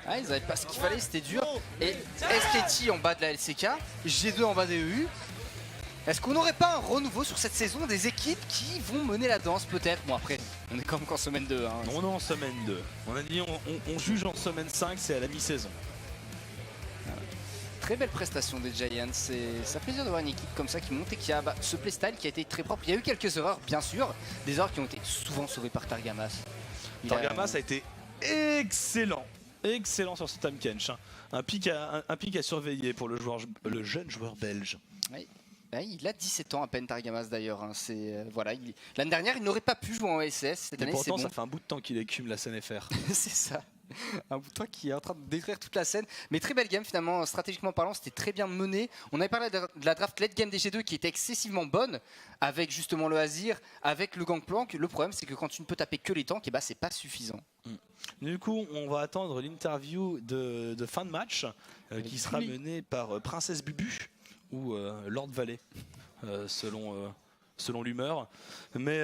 Ah, ils n'avaient pas ce qu'il fallait, c'était dur. Et STT en bas de la LCK, G2 en bas des EU. Est-ce qu'on n'aurait pas un renouveau sur cette saison des équipes qui vont mener la danse peut-être? Bon après, on est quand même qu'en semaine 2. Hein. On est en semaine 2. On a dit on juge en semaine 5, c'est à la mi-saison. Très belle prestation des Giants, ça fait plaisir de voir une équipe comme ça qui monte et qui a ce playstyle qui a été très propre. Il y a eu quelques erreurs bien sûr, des erreurs qui ont été souvent sauvées par Targamas. Targamas a été excellent sur ce Tam Kench. Un pic à surveiller pour le jeune joueur belge. Oui. Il a 17 ans à peine Targamas d'ailleurs. Hein. Voilà, l'année dernière il n'aurait pas pu jouer en SS. Cette année, pourtant bon. Ça fait un bout de temps qu'il écume la scène FR. C'est ça. Un bout de temps qui est en train de détruire toute la scène. Mais très belle game finalement, stratégiquement parlant, c'était très bien mené. On avait parlé de la draft late game des G2 qui était excessivement bonne, avec justement le Azir, avec le Gangplank. Le problème c'est que quand tu ne peux taper que les tanks, et bah, c'est pas suffisant. Du coup, on va attendre l'interview de fin de match qui sera menée par Princesse Bubu ou Lord Valley, selon l'humeur. Mais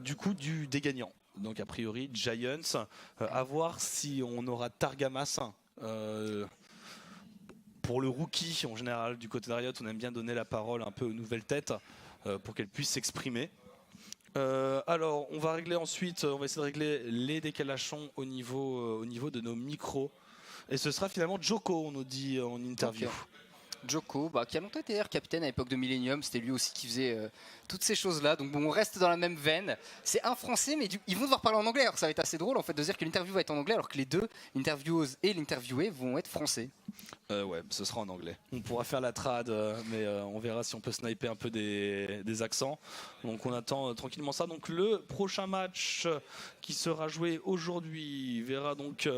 du coup, des gagnants. Donc a priori, Giants, à voir si on aura Targamas. Pour le rookie, en général, du côté de Riot, on aime bien donner la parole un peu aux nouvelles têtes pour qu'elles puissent s'exprimer. Alors, on va régler ensuite, on va essayer de régler les décalations au niveau de nos micros. Et ce sera finalement Djoko, on nous dit en interview. Okay. Djoko, qui a longtemps été capitaine à l'époque de Millennium, c'était lui aussi qui faisait toutes ces choses-là. Donc bon, on reste dans la même veine. C'est un français, mais ils vont devoir parler en anglais. Alors ça va être assez drôle en fait de dire que l'interview va être en anglais, alors que les deux, l'intervieweuse et l'interviewé, vont être français. Ouais, ce sera en anglais. On pourra faire la trad, mais on verra si on peut sniper un peu des accents. Donc on attend tranquillement ça. Donc le prochain match qui sera joué aujourd'hui verra donc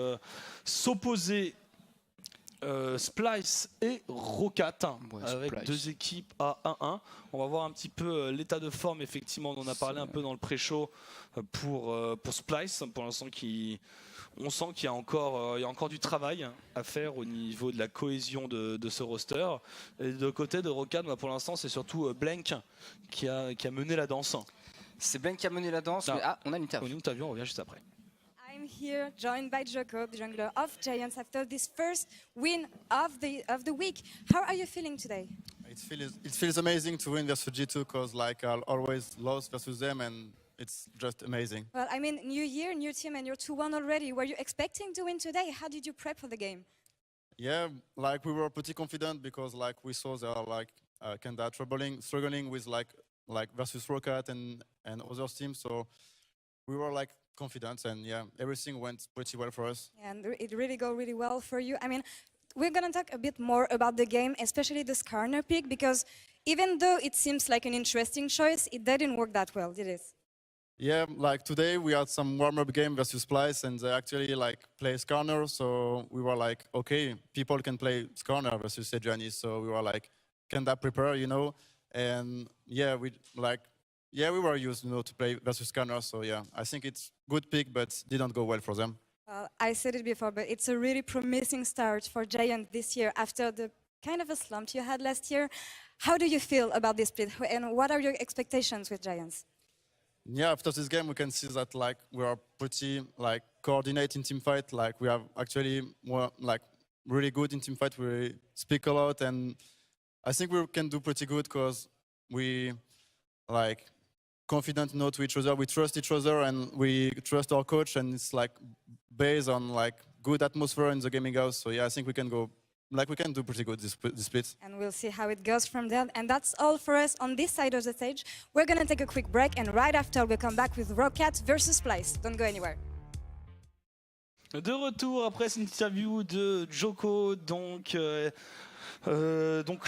s'opposer Splyce et Roccat, avec Splyce. 2 équipes à 1-1. On va voir un petit peu l'état de forme, effectivement, on en a parlé un peu dans le pré-show pour Splyce. Pour l'instant, on sent qu'il y a encore du travail à faire au niveau de la cohésion de ce roster. Et de côté de Roccat, pour l'instant, c'est surtout Blank qui a mené la danse. C'est Blank qui a mené la danse, mais on a l'interview. On revient juste après. I'm here, joined by Joko, the jungler of Giants, after this first win of the week. How are you feeling today? It feels amazing to win versus G2 because like I'll always lose versus them and it's just amazing. Well, I mean, new year, new team, and you're 2-1 already. Were you expecting to win today? How did you prep for the game? Yeah, like we were pretty confident because like we saw they are like kind of struggling with like versus Roccat and other teams. So we were like confident and yeah, everything went pretty well for us. And it really go really well for you. I mean, we're going to talk a bit more about the game, especially the Skarner pick, because even though it seems like an interesting choice, it didn't work that well, did it? Yeah, like today we had some warm-up game versus Splyce and they actually like play Skarner, so we were like, okay, people can play Skarner versus Sejuani, so we were like, can that prepare, you know? And yeah, we were used, you know, to play versus Skarner, so yeah, I think it's good pick, but didn't go well for them. Well, I said it before, but it's a really promising start for Giant this year after the kind of a slump you had last year. How do you feel about this split, and what are your expectations with Giants? Yeah, after this game, we can see that like we are pretty like coordinated in team fight. Like we are actually more like really good in team fight. We speak a lot, and I think we can do pretty good because we like confident, you know, to each other. We trust each other, and we trust our coach, and it's like based on like good atmosphere in the gaming house. So yeah, I think we can go. Like we can do pretty good this split. And we'll see how it goes from there. And that's all for us on this side of the stage. We're going to take a quick break, and right after we'll come back with Roccat versus Splyce. Don't go anywhere. De retour après cette interview de Joko, donc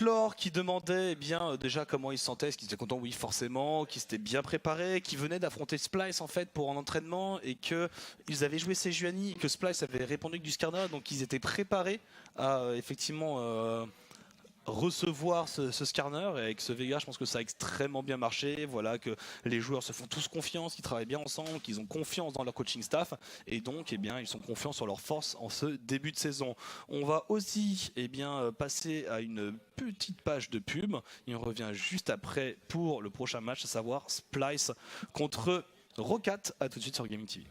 Laure qui demandait déjà comment il se sentait, est-ce qu'il était content, oui forcément, qu'il s'était bien préparé, qu'il venait d'affronter Splyce en fait pour un entraînement et qu'ils avaient joué Sejuani, que Splyce avait répondu que du Skarner, donc ils étaient préparés à effectivement recevoir ce Skarner, et avec ce Vega je pense que ça a extrêmement bien marché, voilà, que les joueurs se font tous confiance, qu'ils travaillent bien ensemble, qu'ils ont confiance dans leur coaching staff et donc ils sont confiants sur leur force en ce début de saison. On va aussi passer à une petite page de pub et on revient juste après pour le prochain match, à savoir Splyce contre Roccat. À tout de suite sur Gaming TV.